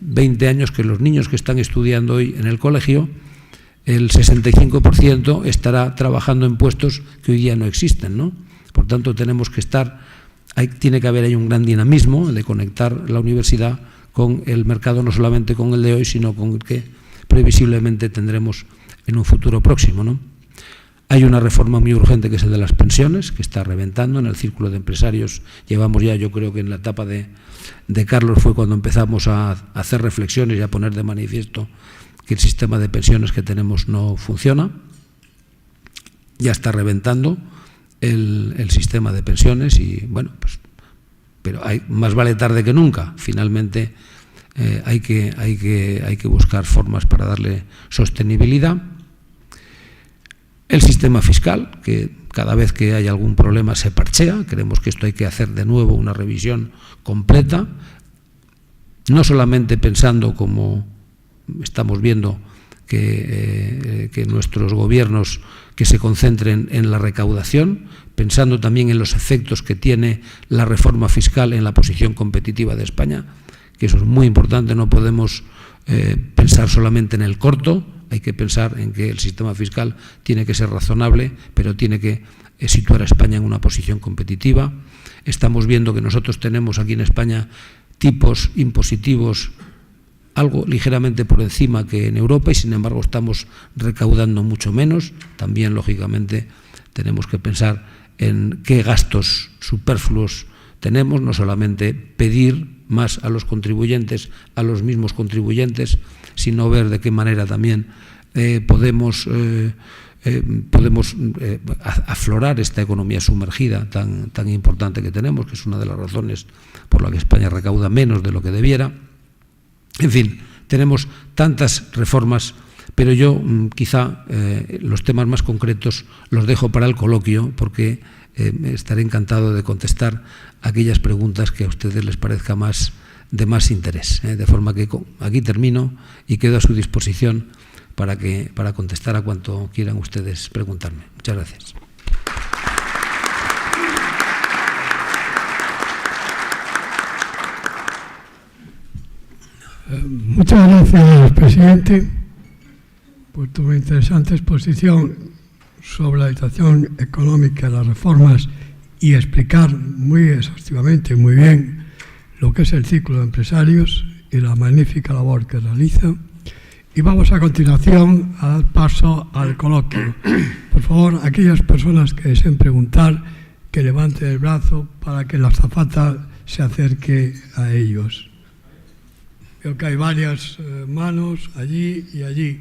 20 años, que los niños que están estudiando hoy en el colegio, el 65% estará trabajando en puestos que hoy día no existen, ¿no? Por tanto, tenemos que tiene que haber ahí un gran dinamismo de conectar la universidad con el mercado, no solamente con el de hoy, sino con el que previsiblemente tendremos en un futuro próximo, ¿no? Hay una reforma muy urgente, que es el de las pensiones, que está reventando en el círculo de empresarios. Llevamos ya, yo creo que en la etapa de Carlos fue cuando empezamos a hacer reflexiones y a poner de manifiesto que el sistema de pensiones que tenemos no funciona. Ya está reventando el sistema de pensiones y, bueno, pues, pero más vale tarde que nunca. Finalmente hay que buscar formas para darle sostenibilidad. El sistema fiscal, que cada vez que hay algún problema se parchea. Creemos que esto hay que hacer de nuevo una revisión completa, no solamente pensando, como estamos viendo, que nuestros gobiernos que se concentren en la recaudación, pensando también en los efectos que tiene la reforma fiscal en la posición competitiva de España, que eso es muy importante. No podemos pensar solamente en el corto. Hay que pensar en que el sistema fiscal tiene que ser razonable, pero tiene que situar a España en una posición competitiva. Estamos viendo que nosotros tenemos aquí en España tipos impositivos algo ligeramente por encima que en Europa y, sin embargo, estamos recaudando mucho menos. También, lógicamente, tenemos que pensar en qué gastos superfluos tenemos, no solamente pedir más a los contribuyentes, a los mismos contribuyentes, sino ver de qué manera también podemos aflorar esta economía sumergida tan importante que tenemos, que es una de las razones por la que España recauda menos de lo que debiera. En fin, tenemos tantas reformas, pero yo quizá los temas más concretos los dejo para el coloquio, porque estaré encantado de contestar aquellas preguntas que a ustedes les parezca de más interés. De forma que aquí termino y quedo a su disposición para contestar a cuanto quieran ustedes preguntarme. Muchas gracias. Muchas gracias, presidente, por tu interesante exposición sobre la situación económica, las reformas, y explicar muy exhaustivamente, muy bien, lo que es el círculo de empresarios y la magnífica labor que realiza. Y vamos a continuación a dar paso al coloquio. Por favor, aquellas personas que deseen preguntar, que levanten el brazo para que la azafata se acerque a ellos. Veo que hay varias manos allí y allí.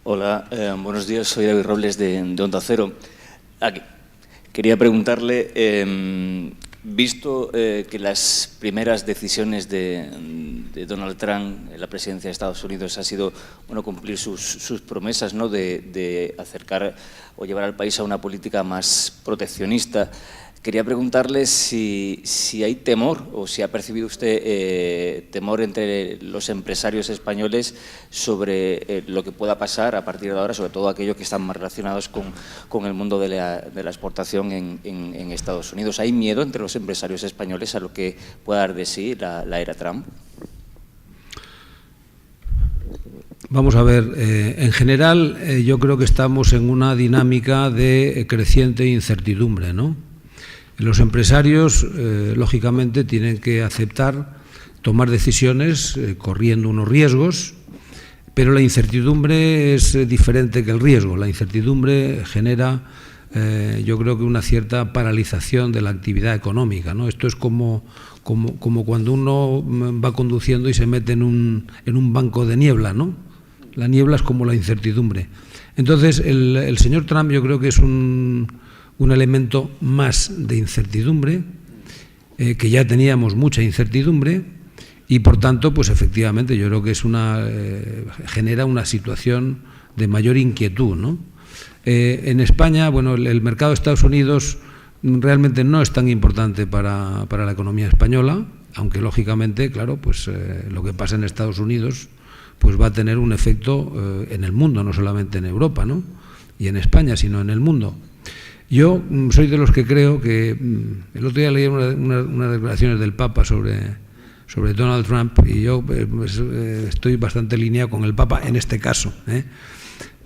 Hola, buenos días, soy David Robles de Onda Cero. Quería preguntarle, visto que las primeras decisiones de Donald Trump en la presidencia de Estados Unidos ha sido cumplir sus promesas, ¿no?, de acercar o llevar al país a una política más proteccionista, quería preguntarle si hay temor o si ha percibido usted temor entre los empresarios españoles sobre lo que pueda pasar a partir de ahora, sobre todo aquellos que están más relacionados con el mundo de la exportación en Estados Unidos. ¿Hay miedo entre los empresarios españoles a lo que pueda dar de sí la era Trump? Vamos a ver, en general yo creo que estamos en una dinámica de creciente incertidumbre, ¿no? Los empresarios, lógicamente, tienen que aceptar tomar decisiones corriendo unos riesgos, pero la incertidumbre es diferente que el riesgo. La incertidumbre genera, yo creo que una cierta paralización de la actividad económica, ¿no? Esto es como cuando uno va conduciendo y se mete en un banco de niebla, ¿no? La niebla es como la incertidumbre. Entonces, el señor Trump yo creo que es un elemento más de incertidumbre, que ya teníamos mucha incertidumbre, y por tanto, pues efectivamente, yo creo que genera una situación de mayor inquietud, ¿no? En España, bueno, el mercado de Estados Unidos realmente no es tan importante para la economía española, aunque lógicamente, claro, pues lo que pasa en Estados Unidos pues va a tener un efecto en el mundo, no solamente en Europa, ¿no?, y en España, sino en el mundo. Yo soy de los que creo que el otro día leí unas declaraciones del Papa sobre Donald Trump, y yo estoy bastante alineado con el Papa en este caso,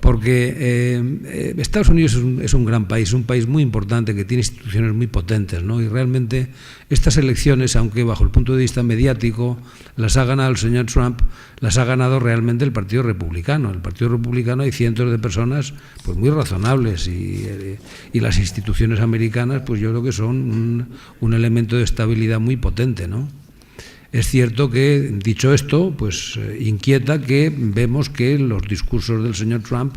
porque Estados Unidos es un gran país, un país muy importante que tiene instituciones muy potentes, ¿no? Y realmente estas elecciones, aunque bajo el punto de vista mediático las ha ganado el señor Trump, las ha ganado realmente el Partido Republicano. El Partido Republicano hay cientos de personas pues muy razonables, y las instituciones americanas pues yo creo que son un elemento de estabilidad muy potente, ¿no? Es cierto que, dicho esto, pues inquieta que vemos que los discursos del señor Trump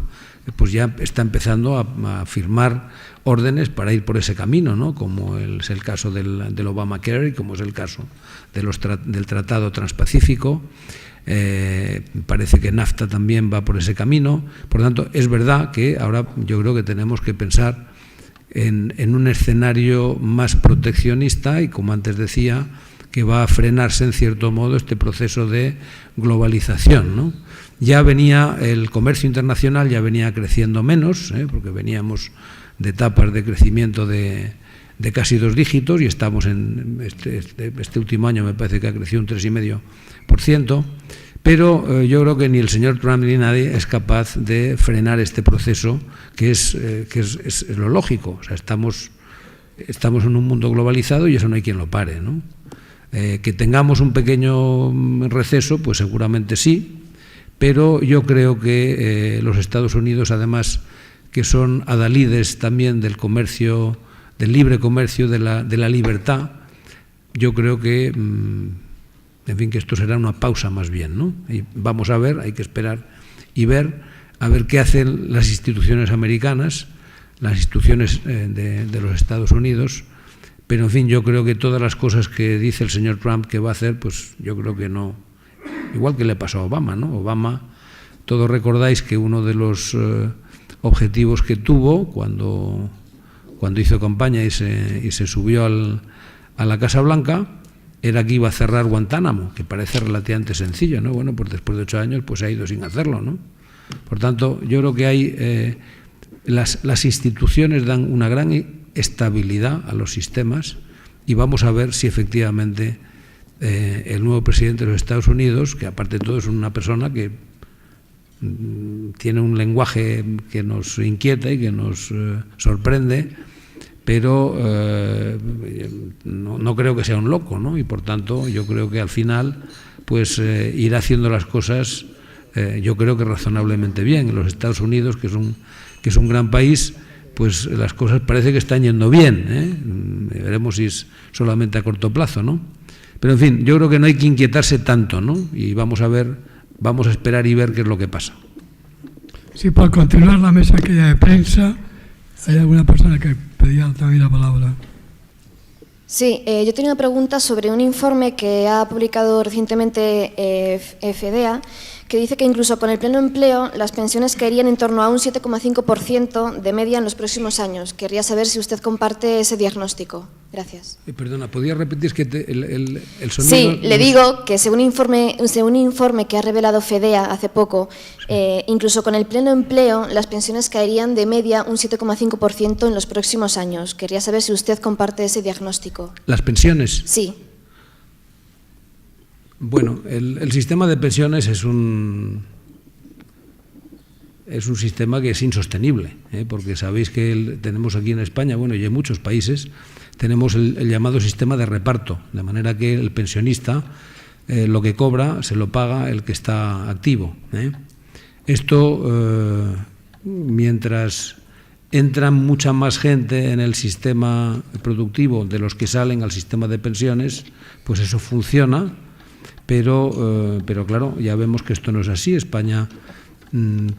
pues ya está empezando a firmar órdenes para ir por ese camino, ¿no?, como es el caso del Obamacare, como es el caso del Tratado Transpacífico. Parece que NAFTA también va por ese camino. Por lo tanto, es verdad que ahora yo creo que tenemos que pensar en un escenario más proteccionista y, como antes decía, que va a frenarse en cierto modo este proceso de globalización, ¿no? Ya venía el comercio internacional, ya venía creciendo menos, porque veníamos de etapas de crecimiento de casi 2 dígitos, y estamos en este último año me parece que ha crecido un 3,5%, pero yo creo que ni el señor Trump ni nadie es capaz de frenar este proceso, que es lo lógico. O sea, estamos en un mundo globalizado y eso no hay quien lo pare, ¿no? Que tengamos un pequeño receso, pues seguramente sí, pero yo creo que los Estados Unidos, además, que son adalides también del comercio, del libre comercio, de la libertad, yo creo que, en fin, que esto será una pausa más bien, ¿no? Y vamos a ver, hay que esperar y ver qué hacen las instituciones americanas, las instituciones de los Estados Unidos. Pero, en fin, yo creo que todas las cosas que dice el señor Trump que va a hacer, pues yo creo que no. Igual que le pasó a Obama, ¿no? Obama, todos recordáis que uno de los objetivos que tuvo cuando hizo campaña y se subió a la Casa Blanca era que iba a cerrar Guantánamo, que parece relativamente sencillo, ¿no? Bueno, pues después de 8 años pues ha ido sin hacerlo, ¿no? Por tanto, yo creo que hay las instituciones dan una gran estabilidad a los sistemas, y vamos a ver si efectivamente el nuevo presidente de los Estados Unidos, que aparte de todo es una persona que tiene un lenguaje que nos inquieta y que nos sorprende, pero no creo que sea un loco, ¿no? Y por tanto yo creo que al final pues irá haciendo las cosas yo creo que razonablemente bien. En los Estados Unidos, que es un gran país, pues las cosas parece que están yendo bien, Veremos si es solamente a corto plazo, ¿no? Pero, en fin, yo creo que no hay que inquietarse tanto, ¿no? Y vamos a esperar y ver qué es lo que pasa. Sí, por continuar la mesa aquella de prensa, hay alguna persona que pedía también la palabra. Sí, yo tenía una pregunta sobre un informe que ha publicado recientemente FDA, que dice que incluso con el pleno empleo las pensiones caerían en torno a un 7,5% de media en los próximos años. Querría saber si usted comparte ese diagnóstico. Gracias. Perdona, ¿podría repetir? Es que el sonido... Sí, le digo que según un informe que ha revelado FEDEA hace poco, incluso con el pleno empleo las pensiones caerían de media un 7,5% en los próximos años. Quería saber si usted comparte ese diagnóstico. ¿Las pensiones? Sí. Bueno, el sistema de pensiones es un sistema que es insostenible, porque sabéis que tenemos aquí en España, bueno, y en muchos países, tenemos el llamado sistema de reparto, de manera que el pensionista lo que cobra se lo paga el que está activo. Esto, mientras entra mucha más gente en el sistema productivo de los que salen al sistema de pensiones, pues eso funciona. Pero claro, ya vemos que esto no es así. España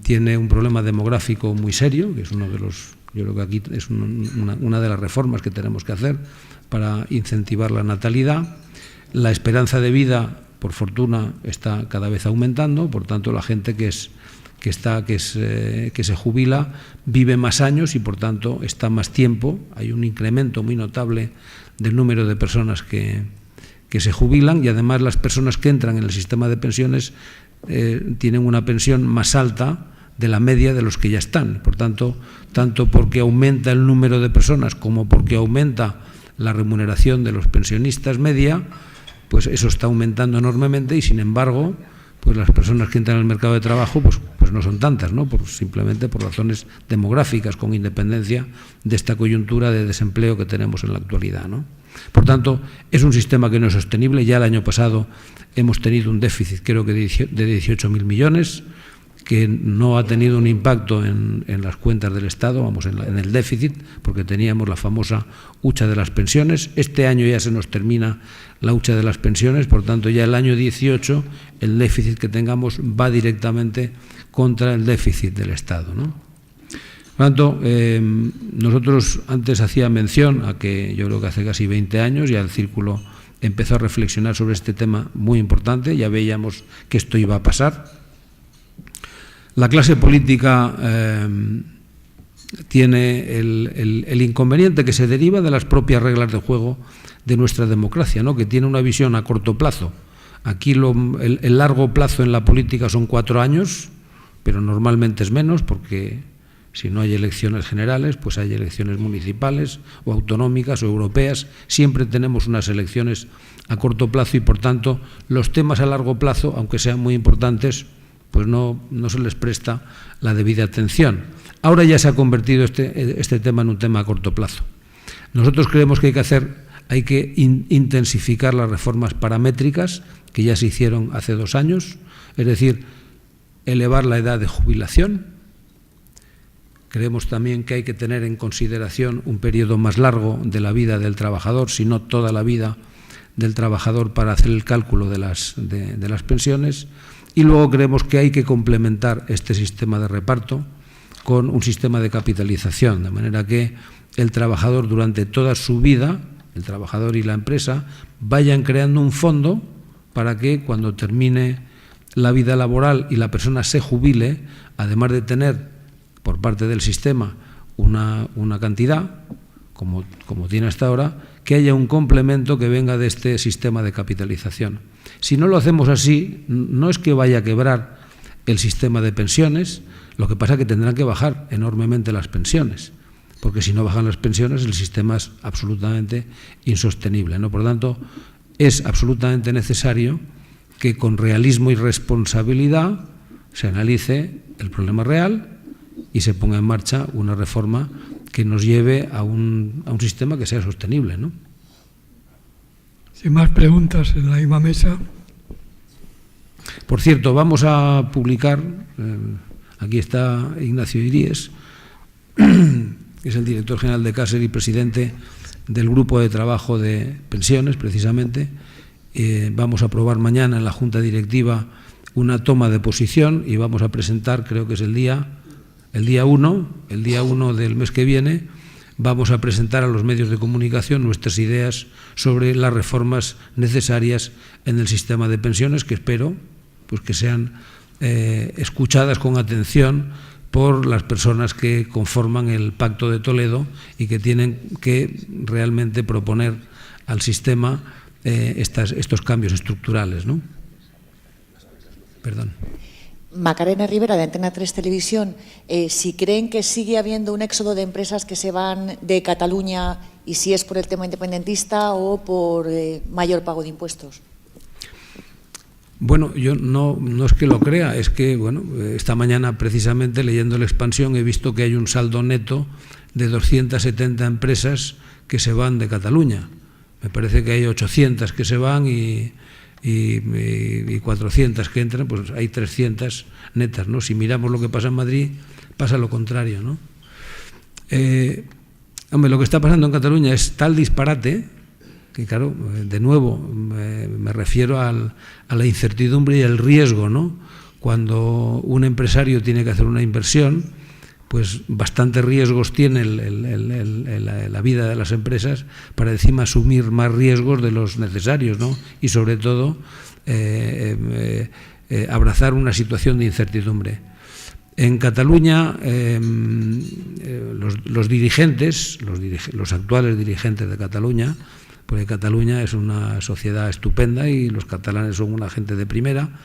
tiene un problema demográfico muy serio, que es uno de los, yo creo que aquí es una de las reformas que tenemos que hacer para incentivar la natalidad. La esperanza de vida, por fortuna, está cada vez aumentando, por tanto la gente que se jubila vive más años y por tanto está más tiempo. Hay un incremento muy notable del número de personas que se jubilan, y además las personas que entran en el sistema de pensiones tienen una pensión más alta de la media de los que ya están. Por tanto, tanto porque aumenta el número de personas como porque aumenta la remuneración de los pensionistas media, pues eso está aumentando enormemente, y sin embargo, pues las personas que entran en el mercado de trabajo pues no son tantas, ¿no? Simplemente por razones demográficas, con independencia de esta coyuntura de desempleo que tenemos en la actualidad, ¿no? Por tanto, es un sistema que no es sostenible. Ya el año pasado hemos tenido un déficit, creo que de 18.000 millones, que no ha tenido un impacto en las cuentas del Estado, vamos, en el déficit, porque teníamos la famosa hucha de las pensiones. Este año ya se nos termina la hucha de las pensiones, por tanto ya el año 18 el déficit que tengamos va directamente contra el déficit del Estado, ¿no? Por tanto, nosotros antes hacía mención a que yo creo que hace casi 20 años ya el Círculo empezó a reflexionar sobre este tema muy importante, ya veíamos que esto iba a pasar. La clase política tiene el inconveniente que se deriva de las propias reglas de juego de nuestra democracia, ¿no? Que tiene una visión a corto plazo. Aquí el largo plazo en la política son 4 años, pero normalmente es menos, porque si no hay elecciones generales, pues hay elecciones municipales o autonómicas o europeas. Siempre tenemos unas elecciones a corto plazo y, por tanto, los temas a largo plazo, aunque sean muy importantes, pues no se les presta la debida atención. Ahora ya se ha convertido este tema en un tema a corto plazo. Nosotros creemos que hay que intensificar las reformas paramétricas que ya se hicieron hace 2 años, es decir, elevar la edad de jubilación. Creemos también que hay que tener en consideración un periodo más largo de la vida del trabajador, si no toda la vida del trabajador, para hacer el cálculo de las pensiones. Y luego creemos que hay que complementar este sistema de reparto con un sistema de capitalización, de manera que el trabajador durante toda su vida, el trabajador y la empresa, vayan creando un fondo para que cuando termine la vida laboral y la persona se jubile, además de tener por parte del sistema una cantidad, como tiene hasta ahora, que haya un complemento que venga de este sistema de capitalización. Si no lo hacemos así, no es que vaya a quebrar el sistema de pensiones, lo que pasa es que tendrán que bajar enormemente las pensiones, porque si no bajan las pensiones el sistema es absolutamente insostenible, ¿no? Por lo tanto, es absolutamente necesario que con realismo y responsabilidad se analice el problema real y se ponga en marcha una reforma que nos lleve a un sistema que sea sostenible, ¿no? Sin más preguntas en la misma mesa. Por cierto, vamos a publicar, aquí está Ignacio Iríes, que es el director general de Caser y presidente del grupo de trabajo de pensiones, precisamente. Vamos a aprobar mañana en la Junta Directiva una toma de posición y vamos a presentar, creo que es el día 1 del mes que viene, vamos a presentar a los medios de comunicación nuestras ideas sobre las reformas necesarias en el sistema de pensiones, que espero pues que sean escuchadas con atención por las personas que conforman el Pacto de Toledo y que tienen que realmente proponer al sistema estos cambios estructurales, ¿no? Perdón. Macarena Rivera, de Antena 3 Televisión, si creen que sigue habiendo un éxodo de empresas que se van de Cataluña y si es por el tema independentista o por mayor pago de impuestos. Bueno, yo no es que lo crea, es que bueno, esta mañana precisamente leyendo La Expansión he visto que hay un saldo neto de 270 empresas que se van de Cataluña. Me parece que hay 800 que se van y 400 que entran, pues hay 300 netas, ¿no? Si miramos lo que pasa en Madrid, pasa lo contrario, ¿no? Hombre, lo que está pasando en Cataluña es tal disparate que, claro, de nuevo me refiero a la incertidumbre y al riesgo, ¿no? Cuando un empresario tiene que hacer una inversión, pues bastantes riesgos tiene la vida de las empresas para encima asumir más riesgos de los necesarios, ¿no? Y sobre todo abrazar una situación de incertidumbre. En Cataluña los dirigentes, los actuales dirigentes de Cataluña, porque Cataluña es una sociedad estupenda y los catalanes son una gente de primera,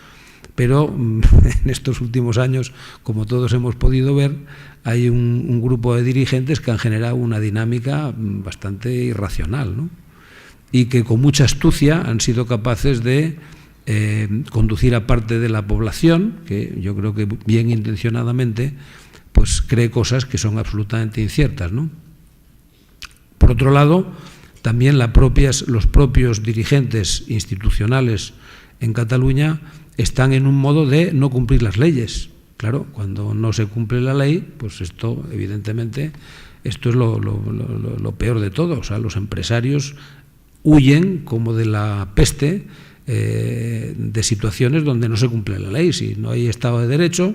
pero en estos últimos años, como todos hemos podido ver, hay un grupo de dirigentes que han generado una dinámica bastante irracional, ¿no? Y que con mucha astucia han sido capaces de conducir a parte de la población, que yo creo que bien intencionadamente, pues cree cosas que son absolutamente inciertas, ¿no? Por otro lado, también los propios dirigentes institucionales en Cataluña están en un modo de no cumplir las leyes. Claro, cuando no se cumple la ley, pues esto, evidentemente, esto es lo peor de todo. O sea, los empresarios huyen como de la peste de situaciones donde no se cumple la ley. Si no hay Estado de Derecho,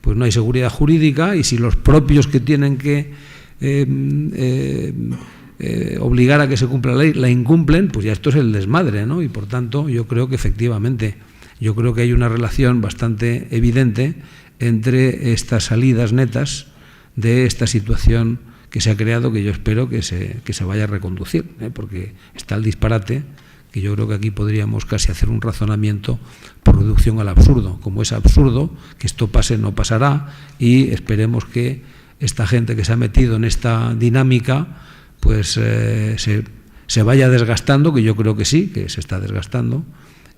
pues no hay seguridad jurídica, y si los propios que tienen que obligar a que se cumpla la ley la incumplen, pues ya esto es el desmadre, ¿no? Y por tanto yo creo que efectivamente, yo creo que hay una relación bastante evidente entre estas salidas netas de esta situación que se ha creado, que yo espero que se vaya a reconducir, porque está el disparate, que yo creo que aquí podríamos casi hacer un razonamiento por reducción al absurdo. Como es absurdo que esto pase, no pasará, y esperemos que esta gente que se ha metido en esta dinámica pues se vaya desgastando, que yo creo que sí, que se está desgastando,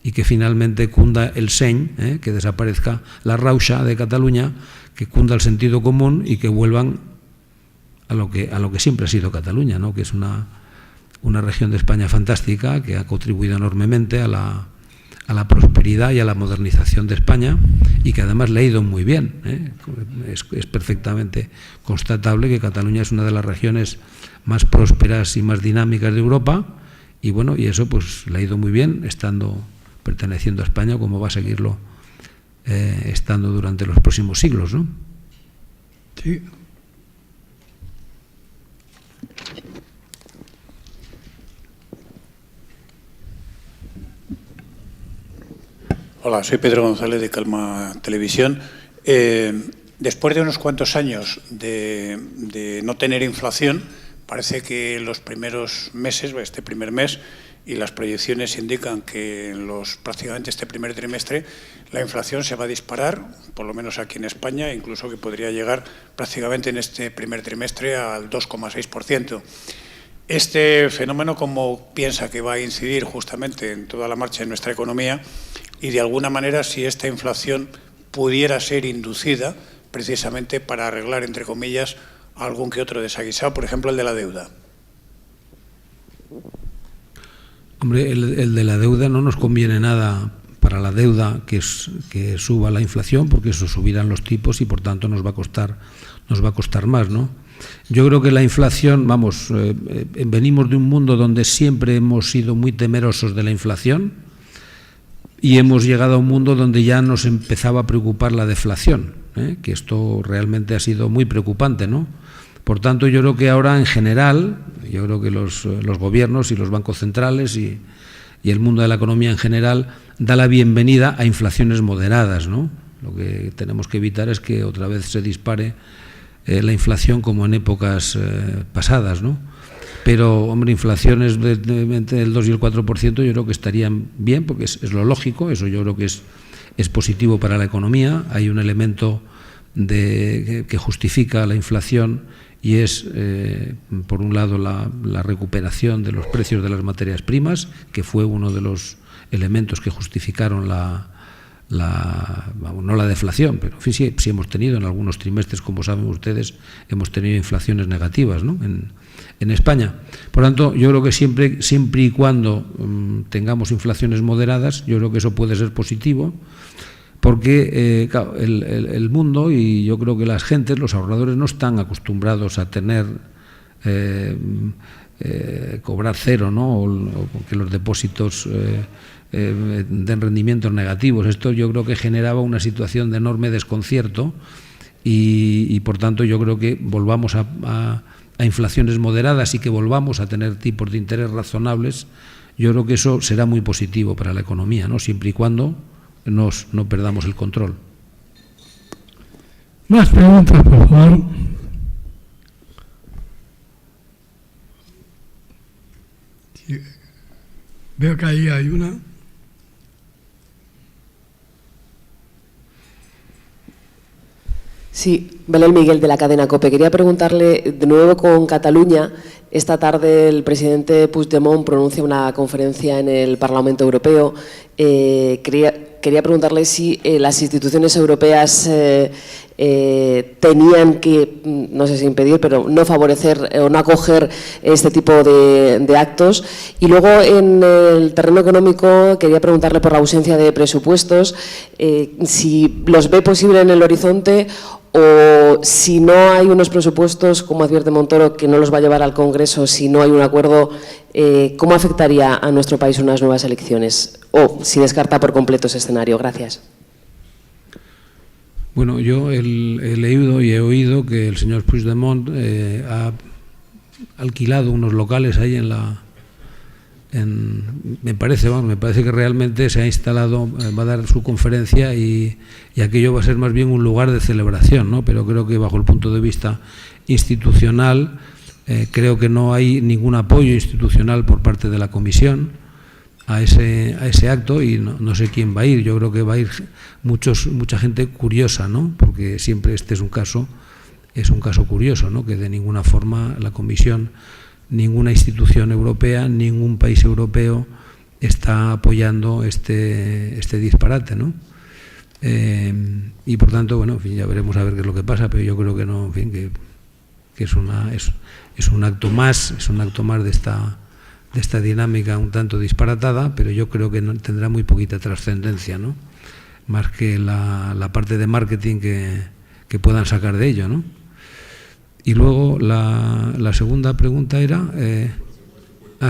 y que finalmente cunda el seny, que desaparezca la rauxa de Cataluña, que cunda el sentido común y que vuelvan a lo que siempre ha sido Cataluña, ¿no? Que es una región de España fantástica, que ha contribuido enormemente a la prosperidad y a la modernización de España, y que además le ha ido muy bien, Es perfectamente constatable que Cataluña es una de las regiones más prósperas y más dinámicas de Europa, y bueno, y eso pues le ha ido muy bien perteneciendo a España, como va a seguirlo estando durante los próximos siglos, ¿no? Sí. Hola, soy Pedro González de Calma Televisión. Después de unos cuantos años de no tener inflación, parece que los primeros meses, este primer mes, y las proyecciones indican que prácticamente este primer trimestre la inflación se va a disparar, por lo menos aquí en España, incluso que podría llegar prácticamente en este primer trimestre al 2,6%. Este fenómeno, ¿cómo piensa que va a incidir justamente en toda la marcha de nuestra economía? Y de alguna manera, si esta inflación pudiera ser inducida precisamente para arreglar, entre comillas, algún que otro desaguisado, por ejemplo, el de la deuda. Hombre, el de la deuda no nos conviene nada para la deuda que suba la inflación, porque eso subirán los tipos y por tanto nos va a costar más, ¿no? Yo creo que la inflación, venimos de un mundo donde siempre hemos sido muy temerosos de la inflación y hemos llegado a un mundo donde ya nos empezaba a preocupar la deflación, que esto realmente ha sido muy preocupante, ¿no? Por tanto, yo creo que ahora en general, yo creo que los gobiernos y los bancos centrales y el mundo de la economía en general da la bienvenida a inflaciones moderadas, ¿no? Lo que tenemos que evitar es que otra vez se dispare la inflación como en épocas pasadas, ¿no? Pero, hombre, inflaciones entre el 2 y el 4% yo creo que estarían bien, porque es lo lógico, eso yo creo que es positivo para la economía. Hay un elemento que justifica la inflación y es, por un lado, la recuperación de los precios de las materias primas, que fue uno de los elementos que justificaron no la deflación, pero sí hemos tenido en algunos trimestres, como saben ustedes, hemos tenido inflaciones negativas, ¿no? en España. Por tanto, yo creo que siempre y cuando tengamos inflaciones moderadas, yo creo que eso puede ser positivo, porque claro, el mundo, y yo creo que las gentes, los ahorradores, no están acostumbrados a tener cobrar cero, ¿no? o que los depósitos den rendimientos negativos. Esto yo creo que generaba una situación de enorme desconcierto y por tanto yo creo que volvamos a inflaciones moderadas y que volvamos a tener tipos de interés razonables. Yo creo que eso será muy positivo para la economía, ¿no? Siempre y cuando no perdamos el control. Más preguntas, por favor. Sí, veo que ahí hay una. Sí, Belén Miguel, de la cadena COPE. Quería preguntarle, de nuevo con Cataluña, esta tarde el presidente Puigdemont pronuncia una conferencia en el Parlamento Europeo. Quería preguntarle si las instituciones europeas tenían que, no sé si impedir, pero no favorecer o no acoger este tipo de actos. Y luego, en el terreno económico, quería preguntarle por la ausencia de presupuestos, si los ve posible en el horizonte, o si no hay unos presupuestos, como advierte Montoro, que no los va a llevar al Congreso, si no hay un acuerdo, ¿cómo afectaría a nuestro país unas nuevas elecciones? O si descarta por completo ese escenario. Gracias. Bueno, yo he leído y he oído que el señor Puigdemont ha alquilado unos locales ahí me parece que realmente se ha instalado, va a dar su conferencia y aquello va a ser más bien un lugar de celebración, ¿no? Pero creo que bajo el punto de vista institucional, creo que no hay ningún apoyo institucional por parte de la Comisión a ese acto y no sé quién va a ir. Yo creo que va a ir mucha gente curiosa, ¿no? Porque siempre este es un caso curioso, ¿no? Que de ninguna forma la Comisión, ninguna institución europea, ningún país europeo está apoyando este disparate, ¿no? Y por tanto, bueno, en fin, ya veremos a ver qué es lo que pasa, pero yo creo que no, en fin, que es un acto más de esta dinámica un tanto disparatada, pero yo creo que tendrá muy poquita trascendencia, ¿no? Más que la parte de marketing que puedan sacar de ello, ¿no? Y luego la segunda pregunta era,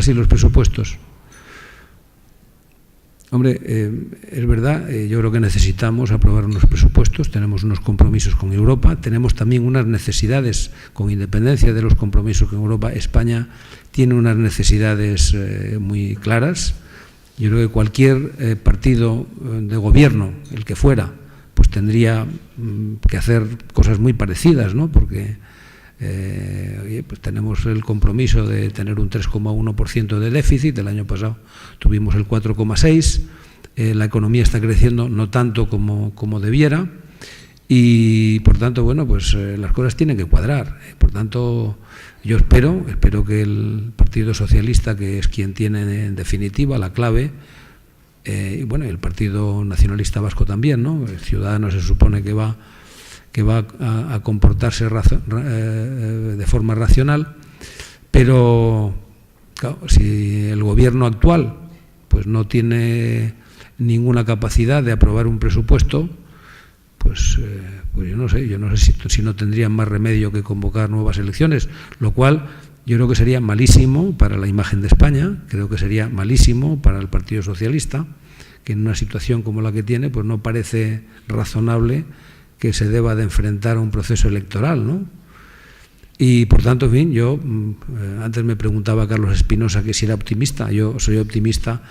sí, los presupuestos. Hombre, es verdad, yo creo que necesitamos aprobar unos presupuestos, tenemos unos compromisos con Europa, tenemos también unas necesidades, con independencia de los compromisos con Europa. España tiene unas necesidades muy claras. Yo creo que cualquier partido de gobierno, el que fuera, pues tendría que hacer cosas muy parecidas, ¿no? Porque pues tenemos el compromiso de tener un 3,1% de déficit. El año pasado tuvimos el 4,6%. La economía está creciendo no tanto como debiera y, por tanto, bueno, pues las cosas tienen que cuadrar. Por tanto, yo espero que el Partido Socialista, que es quien tiene en definitiva la clave, y bueno, el Partido Nacionalista Vasco también, ¿no? El Ciudadanos se supone que va a comportarse de forma racional, pero claro, si el gobierno actual pues no tiene ninguna capacidad de aprobar un presupuesto, pues yo no sé si no tendrían más remedio que convocar nuevas elecciones, lo cual yo creo que sería malísimo para la imagen de España, creo que sería malísimo para el Partido Socialista, que en una situación como la que tiene, pues no parece razonable que se deba de enfrentar a un proceso electoral, ¿no? Y, por tanto, en fin, yo, antes me preguntaba Carlos Espinosa que si era optimista. Yo soy optimista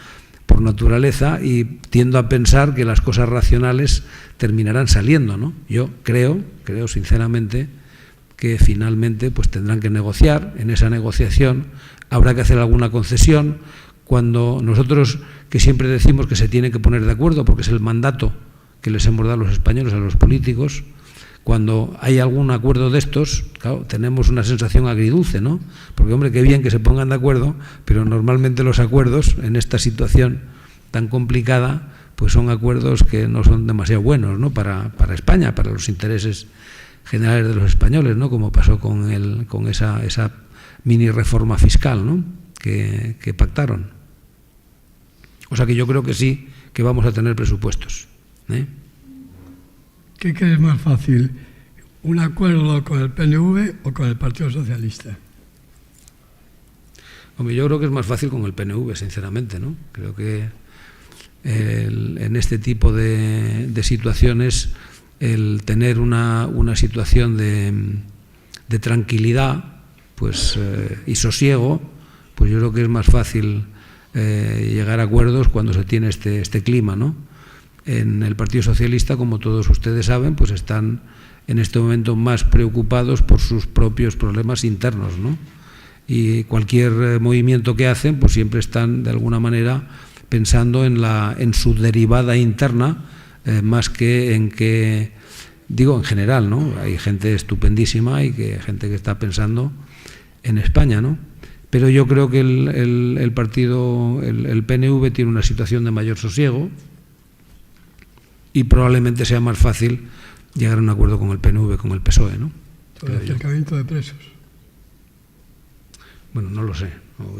por naturaleza y tiendo a pensar que las cosas racionales terminarán saliendo, ¿no? Yo creo sinceramente que finalmente pues tendrán que negociar. En esa negociación habrá que hacer alguna concesión. Cuando nosotros, que siempre decimos que se tiene que poner de acuerdo porque es el mandato que les hemos dado a los españoles, a los políticos, cuando hay algún acuerdo de estos, claro, tenemos una sensación agridulce, ¿no? Porque, hombre, qué bien que se pongan de acuerdo, pero normalmente los acuerdos en esta situación tan complicada pues son acuerdos que no son demasiado buenos, ¿no? Para España, para los intereses generales de los españoles, ¿no? Como pasó con esa mini reforma fiscal, ¿no? que pactaron. O sea que yo creo que sí, que vamos a tener presupuestos. ¿Qué crees más fácil? ¿Un acuerdo con el PNV o con el Partido Socialista? Hombre, yo creo que es más fácil con el PNV, sinceramente, ¿no? Creo que en este tipo de situaciones el tener una situación de tranquilidad pues y sosiego, pues yo creo que es más fácil llegar a acuerdos cuando se tiene este clima, ¿no? En el Partido Socialista, como todos ustedes saben, pues están en este momento más preocupados por sus propios problemas internos, ¿no? Y cualquier movimiento que hacen, pues siempre están de alguna manera pensando en su derivada interna, más que en que, digo, en general, ¿no? Hay gente estupendísima y gente que está pensando en España, ¿no? Pero yo creo que el partido, el PNV, tiene una situación de mayor sosiego y probablemente sea más fácil llegar a un acuerdo con el PNV, con el PSOE, ¿no? Sobre el acercamiento de presos. Bueno, no lo sé.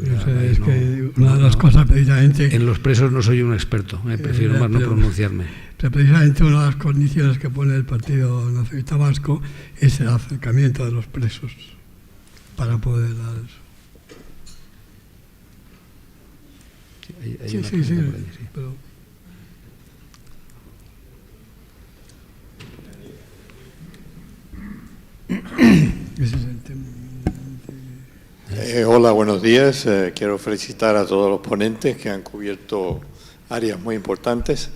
Es que una de las cosas precisamente... En los presos no soy un experto, prefiero más no pronunciarme. Pero precisamente una de las condiciones que pone el Partido Nacionalista Vasco es el acercamiento de los presos para poder dar eso. Sí. Pero... Ese es el tema. Hola, buenos días. Quiero felicitar a todos los ponentes que han cubierto áreas muy importantes.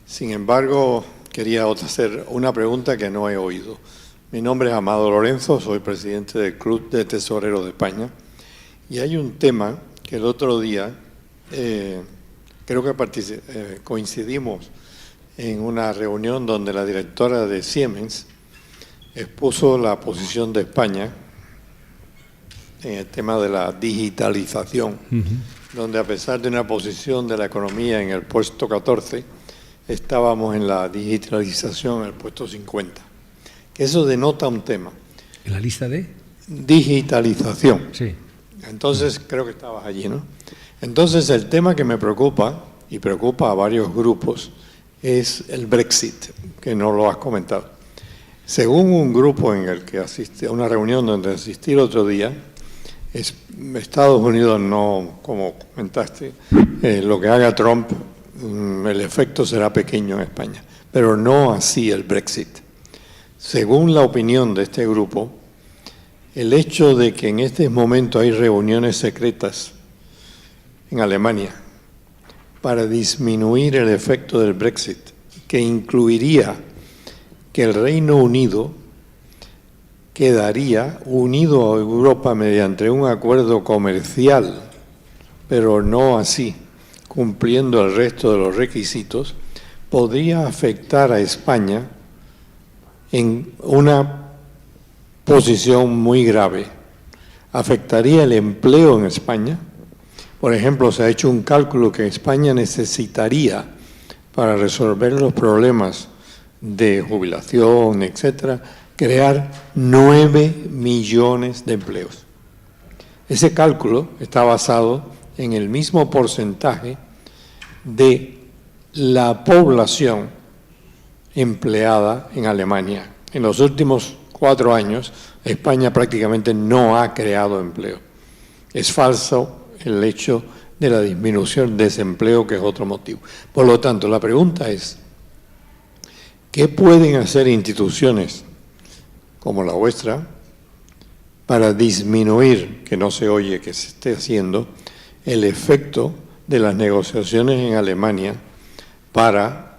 Sin embargo, quería hacer una pregunta que no he oído. Mi nombre es Amado Lorenzo, soy presidente del Club de Tesoreros de España. Y hay un tema que el otro día, creo que coincidimos en una reunión donde la directora de Siemens expuso la posición de España en el tema de la digitalización, donde a pesar de una posición de la economía en el puesto 14, estábamos en la digitalización en el puesto 50. Eso denota un tema. ¿En la lista de? Digitalización. Sí. Entonces, creo que estabas allí, ¿no? Entonces, el tema que me preocupa, y preocupa a varios grupos, es el Brexit, que no lo has comentado. Según un grupo en el que asistí, a una reunión donde asistí el otro día, Estados Unidos no, como comentaste, lo que haga Trump, el efecto será pequeño en España, pero no así el Brexit. Según la opinión de este grupo, el hecho de que en este momento hay reuniones secretas en Alemania para disminuir el efecto del Brexit, que incluiría que el Reino Unido quedaría unido a Europa mediante un acuerdo comercial, pero no así, cumpliendo el resto de los requisitos, podría afectar a España en una posición muy grave. Afectaría el empleo en España. Por ejemplo, se ha hecho un cálculo que España necesitaría para resolver los problemas de jubilación, etcétera, crear 9 millones de empleos. Ese cálculo está basado en el mismo porcentaje de la población empleada en Alemania. En los últimos 4 años, España prácticamente no ha creado empleo. Es falso el hecho de la disminución del desempleo, que es otro motivo. Por lo tanto, la pregunta es, ¿qué pueden hacer instituciones como la vuestra para disminuir, que no se oye que se esté haciendo, el efecto de las negociaciones en Alemania para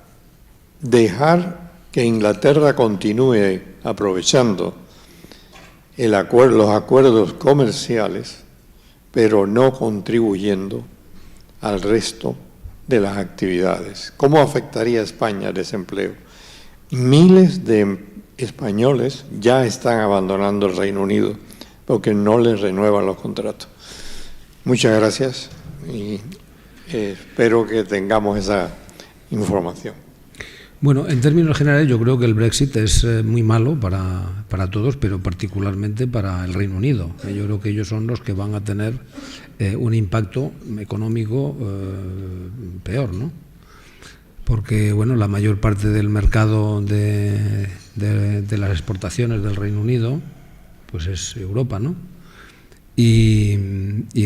dejar que Inglaterra continúe aprovechando los acuerdos comerciales, pero no contribuyendo al resto de las actividades? ¿Cómo afectaría a España el desempleo? Miles de españoles ya están abandonando el Reino Unido porque no les renuevan los contratos. Muchas gracias y espero que tengamos esa información. Bueno, en términos generales yo creo que el Brexit es muy malo para todos, pero particularmente para el Reino Unido. Yo creo que ellos son los que van a tener un impacto económico peor, ¿no? Porque, bueno, la mayor parte del mercado de las exportaciones del Reino Unido pues es Europa, ¿no? Y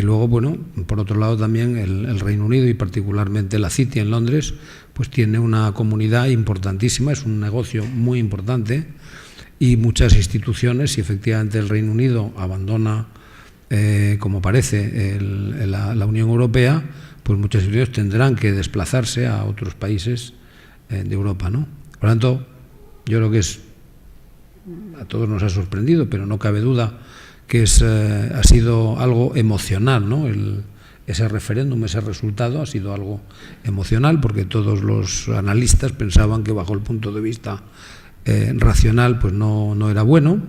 luego, bueno, por otro lado también el Reino Unido y particularmente la City en Londres, pues tiene una comunidad importantísima, es un negocio muy importante y muchas instituciones, si efectivamente el Reino Unido abandona, como parece, la Unión Europea, pues muchas instituciones tendrán que desplazarse a otros países de Europa, ¿no? Por lo tanto, yo creo que a todos nos ha sorprendido, pero no cabe duda que ha sido algo emocional, ¿no? Ese referéndum, ese resultado ha sido algo emocional, porque todos los analistas pensaban que bajo el punto de vista racional pues no era bueno.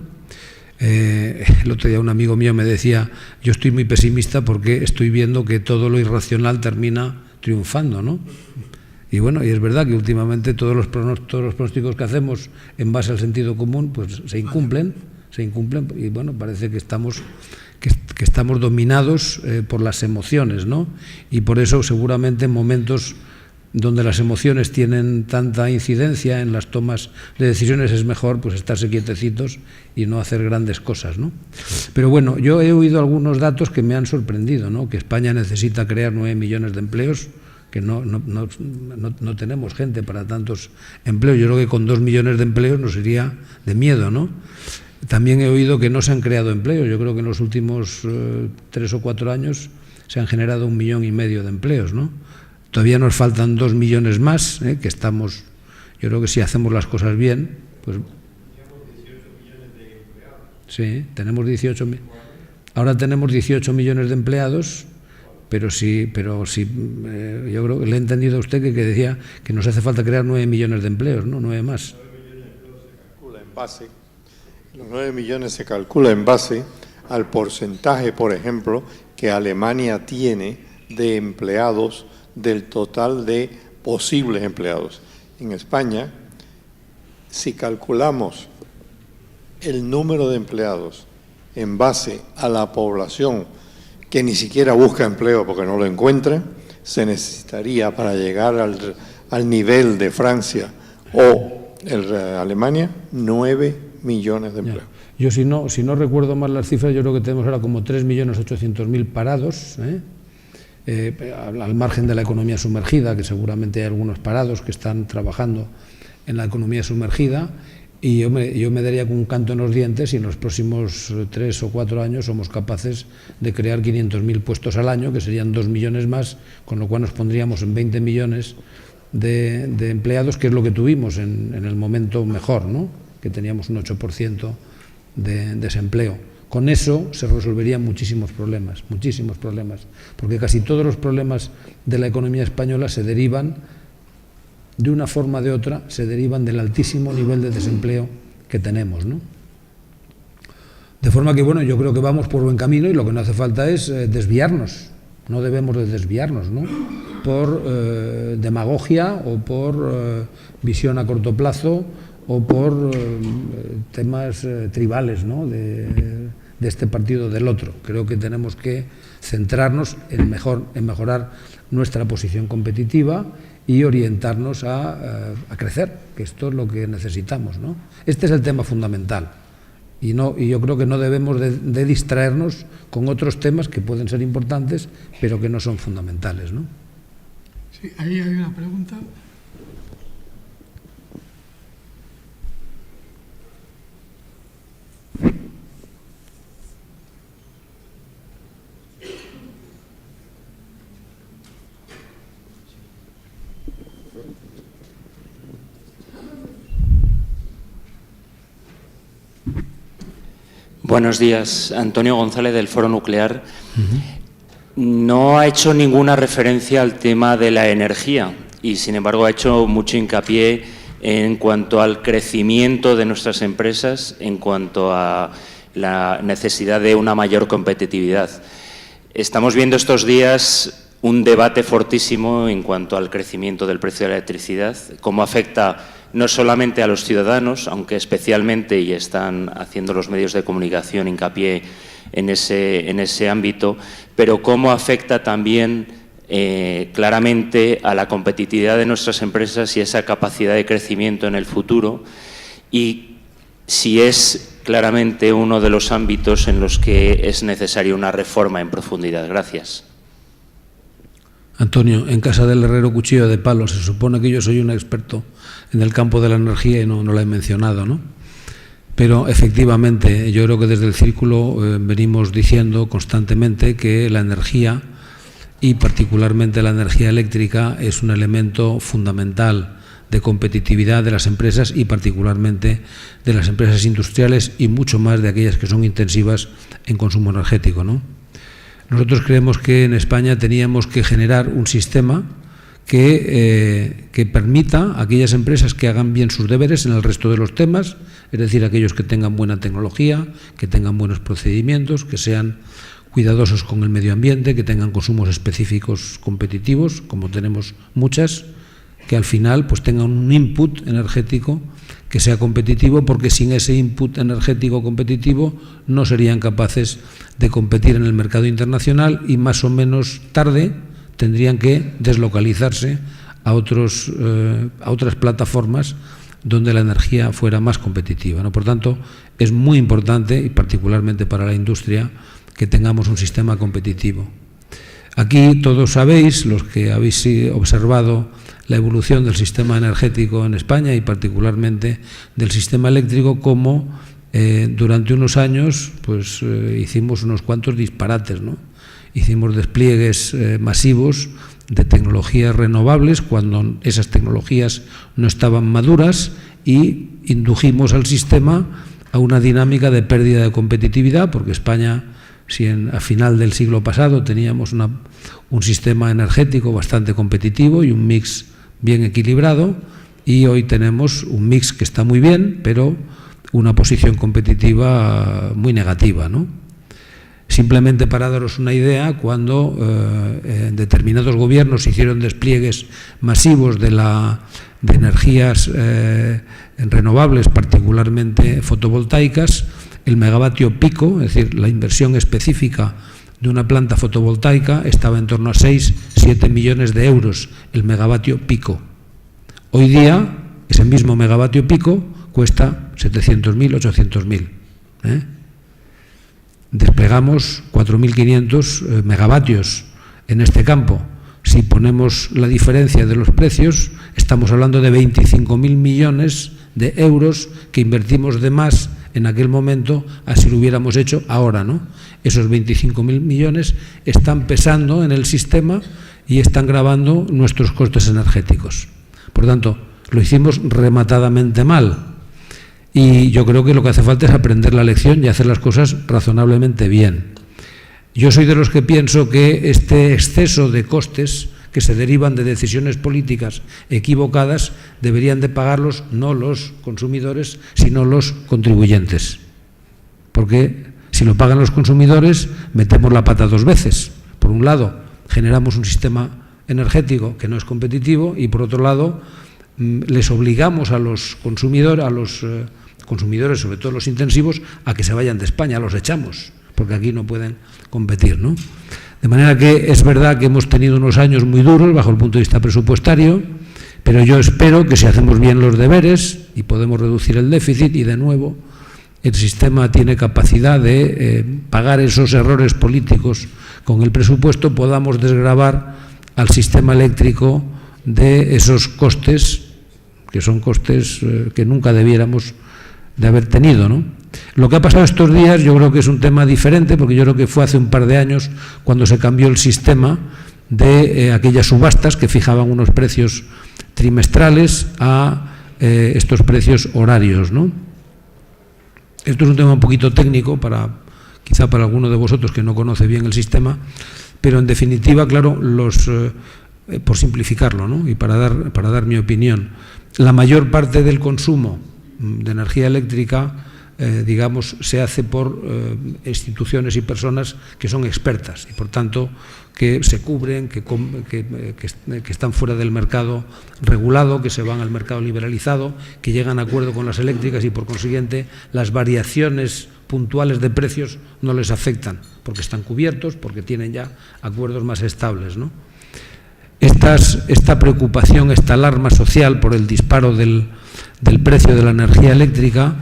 El otro día un amigo mío me decía, yo estoy muy pesimista porque estoy viendo que todo lo irracional termina triunfando, ¿no? Y bueno, y es verdad que últimamente todos los pronósticos que hacemos en base al sentido común pues se incumplen y bueno, parece que estamos dominados por las emociones, ¿no? Y por eso seguramente en momentos donde las emociones tienen tanta incidencia en las tomas de decisiones es mejor pues estarse quietecitos y no hacer grandes cosas, ¿no? Pero bueno, yo he oído algunos datos que me han sorprendido, ¿no? Que España necesita crear 9 millones de empleos, que no tenemos gente para tantos empleos. Yo creo que con 2 millones de empleos nos iría de miedo, ¿no? También he oído que no se han creado empleos. Yo creo que en los últimos 3 o 4 años se han generado 1,5 millones de empleos, ¿no? Todavía nos faltan 2 millones más, que estamos, yo creo que si hacemos las cosas bien, pues... Sí, tenemos 18 millones. Ahora tenemos 18 millones de empleados, pero sí, yo creo que le he entendido a usted que decía que nos hace falta crear 9 millones de empleos, ¿no? 9 más. Los 9 millones se calcula en base al porcentaje, por ejemplo, que Alemania tiene de empleados del total de posibles empleados. En España, si calculamos el número de empleados en base a la población que ni siquiera busca empleo porque no lo encuentra, se necesitaría para llegar al nivel de Francia o Alemania 9 millones de empleos. Yo si no recuerdo mal las cifras, yo creo que tenemos ahora como 3.800.000 parados, al margen de la economía sumergida, que seguramente hay algunos parados que están trabajando en la economía sumergida, y yo me daría con un canto en los dientes y en los próximos 3 o 4 años somos capaces de crear 500.000 puestos al año, que serían 2 millones más, con lo cual nos pondríamos en 20 millones de empleados, que es lo que tuvimos en el momento mejor, ¿no? Que teníamos un 8% de desempleo. Con eso se resolverían muchísimos problemas, porque casi todos los problemas de la economía española se derivan, de una forma o de otra, se derivan del altísimo nivel de desempleo que tenemos, ¿no? De forma que, bueno, yo creo que vamos por buen camino y lo que no hace falta es desviarnos, no debemos de desviarnos, ¿no? Por demagogia o por visión a corto plazo o por temas tribales, ¿no? de este partido o del otro. Creo que tenemos que centrarnos en mejorar nuestra posición competitiva y orientarnos a crecer, que esto es lo que necesitamos, ¿no? Este es el tema fundamental. Y yo creo que no debemos de distraernos con otros temas que pueden ser importantes, pero que no son fundamentales, ¿no? Sí, ahí hay una pregunta. Buenos días, Antonio González del Foro Nuclear. No ha hecho ninguna referencia al tema de la energía y, sin embargo, ha hecho mucho hincapié en cuanto al crecimiento de nuestras empresas, en cuanto a la necesidad de una mayor competitividad. Estamos viendo estos días un debate fortísimo en cuanto al crecimiento del precio de la electricidad, cómo afecta no solamente a los ciudadanos, aunque especialmente, y están haciendo los medios de comunicación hincapié en ese ámbito, pero cómo afecta también claramente a la competitividad de nuestras empresas y esa capacidad de crecimiento en el futuro, y si es claramente uno de los ámbitos en los que es necesaria una reforma en profundidad. Gracias. Antonio, en casa del herrero cuchillo de palo. Se supone que yo soy un experto en el campo de la energía y no lo he mencionado, ¿no? Pero efectivamente, yo creo que desde el Círculo venimos diciendo constantemente que la energía, y particularmente la energía eléctrica, es un elemento fundamental de competitividad de las empresas y particularmente de las empresas industriales y mucho más de aquellas que son intensivas en consumo energético, ¿no? Nosotros creemos que en España teníamos que generar un sistema que permita a aquellas empresas que hagan bien sus deberes en el resto de los temas, es decir, aquellos que tengan buena tecnología, que tengan buenos procedimientos, que sean cuidadosos con el medio ambiente, que tengan consumos específicos competitivos, como tenemos muchas, que al final pues tengan un input energético que sea competitivo, porque sin ese input energético competitivo no serían capaces de competir en el mercado internacional y más o menos tarde tendrían que deslocalizarse a otras plataformas donde la energía fuera más competitiva, ¿no? Por tanto, es muy importante, y particularmente para la industria, que tengamos un sistema competitivo. Aquí todos sabéis, los que habéis observado la evolución del sistema energético en España y particularmente del sistema eléctrico, como durante unos años pues hicimos unos cuantos disparates, ¿no? Hicimos despliegues masivos de tecnologías renovables cuando esas tecnologías no estaban maduras y indujimos al sistema a una dinámica de pérdida de competitividad, porque España, si a final del siglo pasado teníamos un sistema energético bastante competitivo y un mix bien equilibrado, y hoy tenemos un mix que está muy bien, pero una posición competitiva muy negativa, ¿no? Simplemente para daros una idea, cuando en determinados gobiernos hicieron despliegues masivos de energías renovables, particularmente fotovoltaicas, el megavatio pico, es decir, la inversión específica de una planta fotovoltaica estaba en torno a 6-7 millones de euros el megavatio pico. Hoy día, ese mismo megavatio pico cuesta 700.000, 800.000. Desplegamos 4.500 megavatios en este campo. Si ponemos la diferencia de los precios, estamos hablando de 25.000 millones de euros que invertimos de más en aquel momento, así lo hubiéramos hecho ahora, ¿no? Esos 25.000 millones están pesando en el sistema y están gravando nuestros costes energéticos. Por tanto, lo hicimos rematadamente mal. Y yo creo que lo que hace falta es aprender la lección y hacer las cosas razonablemente bien. Yo soy de los que pienso que este exceso de costes que se derivan de decisiones políticas equivocadas deberían de pagarlos no los consumidores, sino los contribuyentes. Porque si lo pagan los consumidores, metemos la pata dos veces. Por un lado, generamos un sistema energético que no es competitivo y, por otro lado, les obligamos a los consumidores, sobre todo los intensivos, a que se vayan de España, los echamos, porque aquí no pueden competir, ¿no? De manera que es verdad que hemos tenido unos años muy duros bajo el punto de vista presupuestario, pero yo espero que si hacemos bien los deberes y podemos reducir el déficit, y de nuevo el sistema tiene capacidad de pagar esos errores políticos con el presupuesto, podamos desgravar al sistema eléctrico de esos costes, que son costes que nunca debiéramos de haber tenido, ¿no? Lo que ha pasado estos días yo creo que es un tema diferente, porque yo creo que fue hace un par de años cuando se cambió el sistema de aquellas subastas que fijaban unos precios trimestrales a estos precios horarios, ¿no? Esto es un tema un poquito técnico, quizá para alguno de vosotros que no conoce bien el sistema, pero en definitiva, claro, por simplificarlo, ¿no? Y para dar mi opinión, la mayor parte del consumo de energía eléctrica, digamos, se hace por instituciones y personas que son expertas y, por tanto, que se cubren, que están fuera del mercado regulado, que se van al mercado liberalizado, que llegan a acuerdo con las eléctricas y, por consiguiente, las variaciones puntuales de precios no les afectan, porque están cubiertos, porque tienen ya acuerdos más estables, ¿no? Esta preocupación, esta alarma social por el disparo del precio de la energía eléctrica,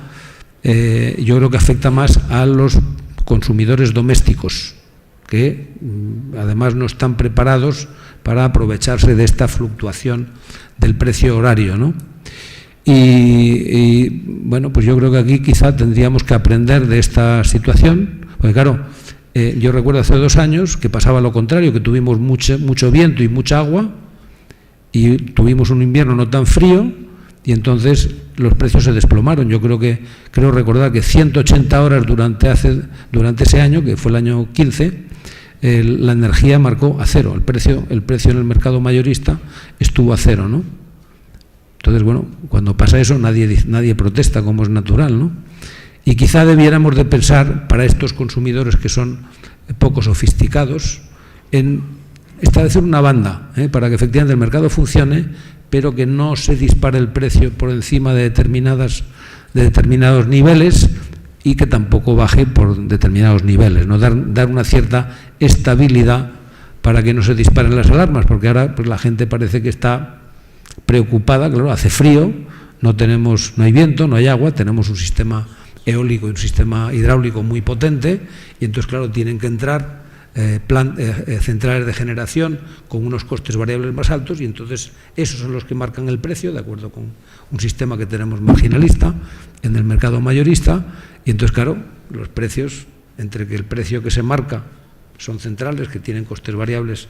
yo creo que afecta más a los consumidores domésticos, que además no están preparados para aprovecharse de esta fluctuación del precio horario, ¿no? Y bueno, pues yo creo que aquí quizá tendríamos que aprender de esta situación, porque claro, yo recuerdo hace 2 años que pasaba lo contrario, que tuvimos mucho viento y mucha agua, y tuvimos un invierno no tan frío, y entonces los precios se desplomaron. Yo creo recordar que 180 horas durante ese año, que fue el año 15, la energía marcó a cero, el precio en el mercado mayorista estuvo a cero, ¿no? Entonces, bueno, cuando pasa eso nadie protesta, como es natural, ¿no? Y quizá debiéramos de pensar, para estos consumidores que son poco sofisticados, en establecer una banda, para que efectivamente el mercado funcione, pero que no se dispare el precio por encima de determinados niveles, y que tampoco baje por determinados niveles, ¿no? Dar una cierta estabilidad para que no se disparen las alarmas, porque ahora pues la gente parece que está preocupada. Claro, hace frío, no hay viento, no hay agua, tenemos un sistema eólico y un sistema hidráulico muy potente, y entonces, claro, tienen que entrar centrales de generación con unos costes variables más altos, y entonces esos son los que marcan el precio, de acuerdo con un sistema que tenemos marginalista en el mercado mayorista. Y entonces, claro, los precios, entre que el precio que se marca son centrales, que tienen costes variables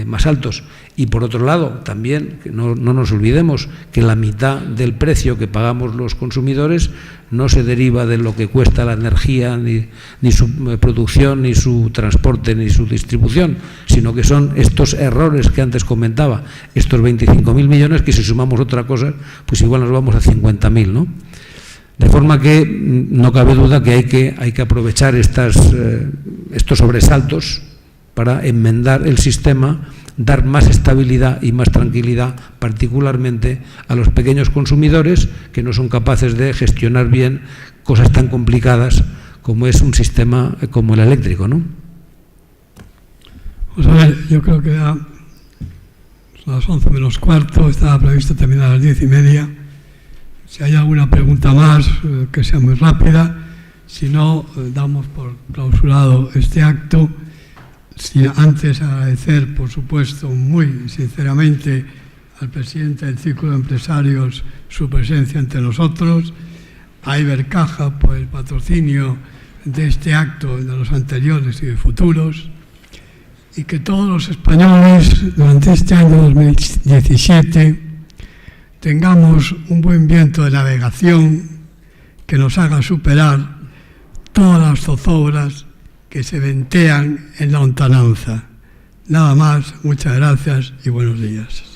más altos, y por otro lado, también, que no nos olvidemos que la mitad del precio que pagamos los consumidores no se deriva de lo que cuesta la energía, ni su producción, ni su transporte, ni su distribución, sino que son estos errores que antes comentaba, estos 25.000 millones, que si sumamos otra cosa, pues igual nos vamos a 50.000, ¿no? De forma que no cabe duda que hay que aprovechar estos sobresaltos para enmendar el sistema, dar más estabilidad y más tranquilidad, particularmente a los pequeños consumidores que no son capaces de gestionar bien cosas tan complicadas como es un sistema como el eléctrico, ¿no? Pues a ver, yo creo que a las 11 menos cuarto, estaba previsto terminar a las 10:30. Si hay alguna pregunta más, que sea muy rápida. Si no, damos por clausurado este acto. Antes agradecer, por supuesto, muy sinceramente al presidente del Círculo de Empresarios su presencia entre nosotros, a Ibercaja por el patrocinio de este acto, de los anteriores y de futuros, y que todos los españoles durante este año 2017 tengamos un buen viento de navegación que nos haga superar todas las zozobras que se ventean en la lontananza. Nada más, muchas gracias y buenos días.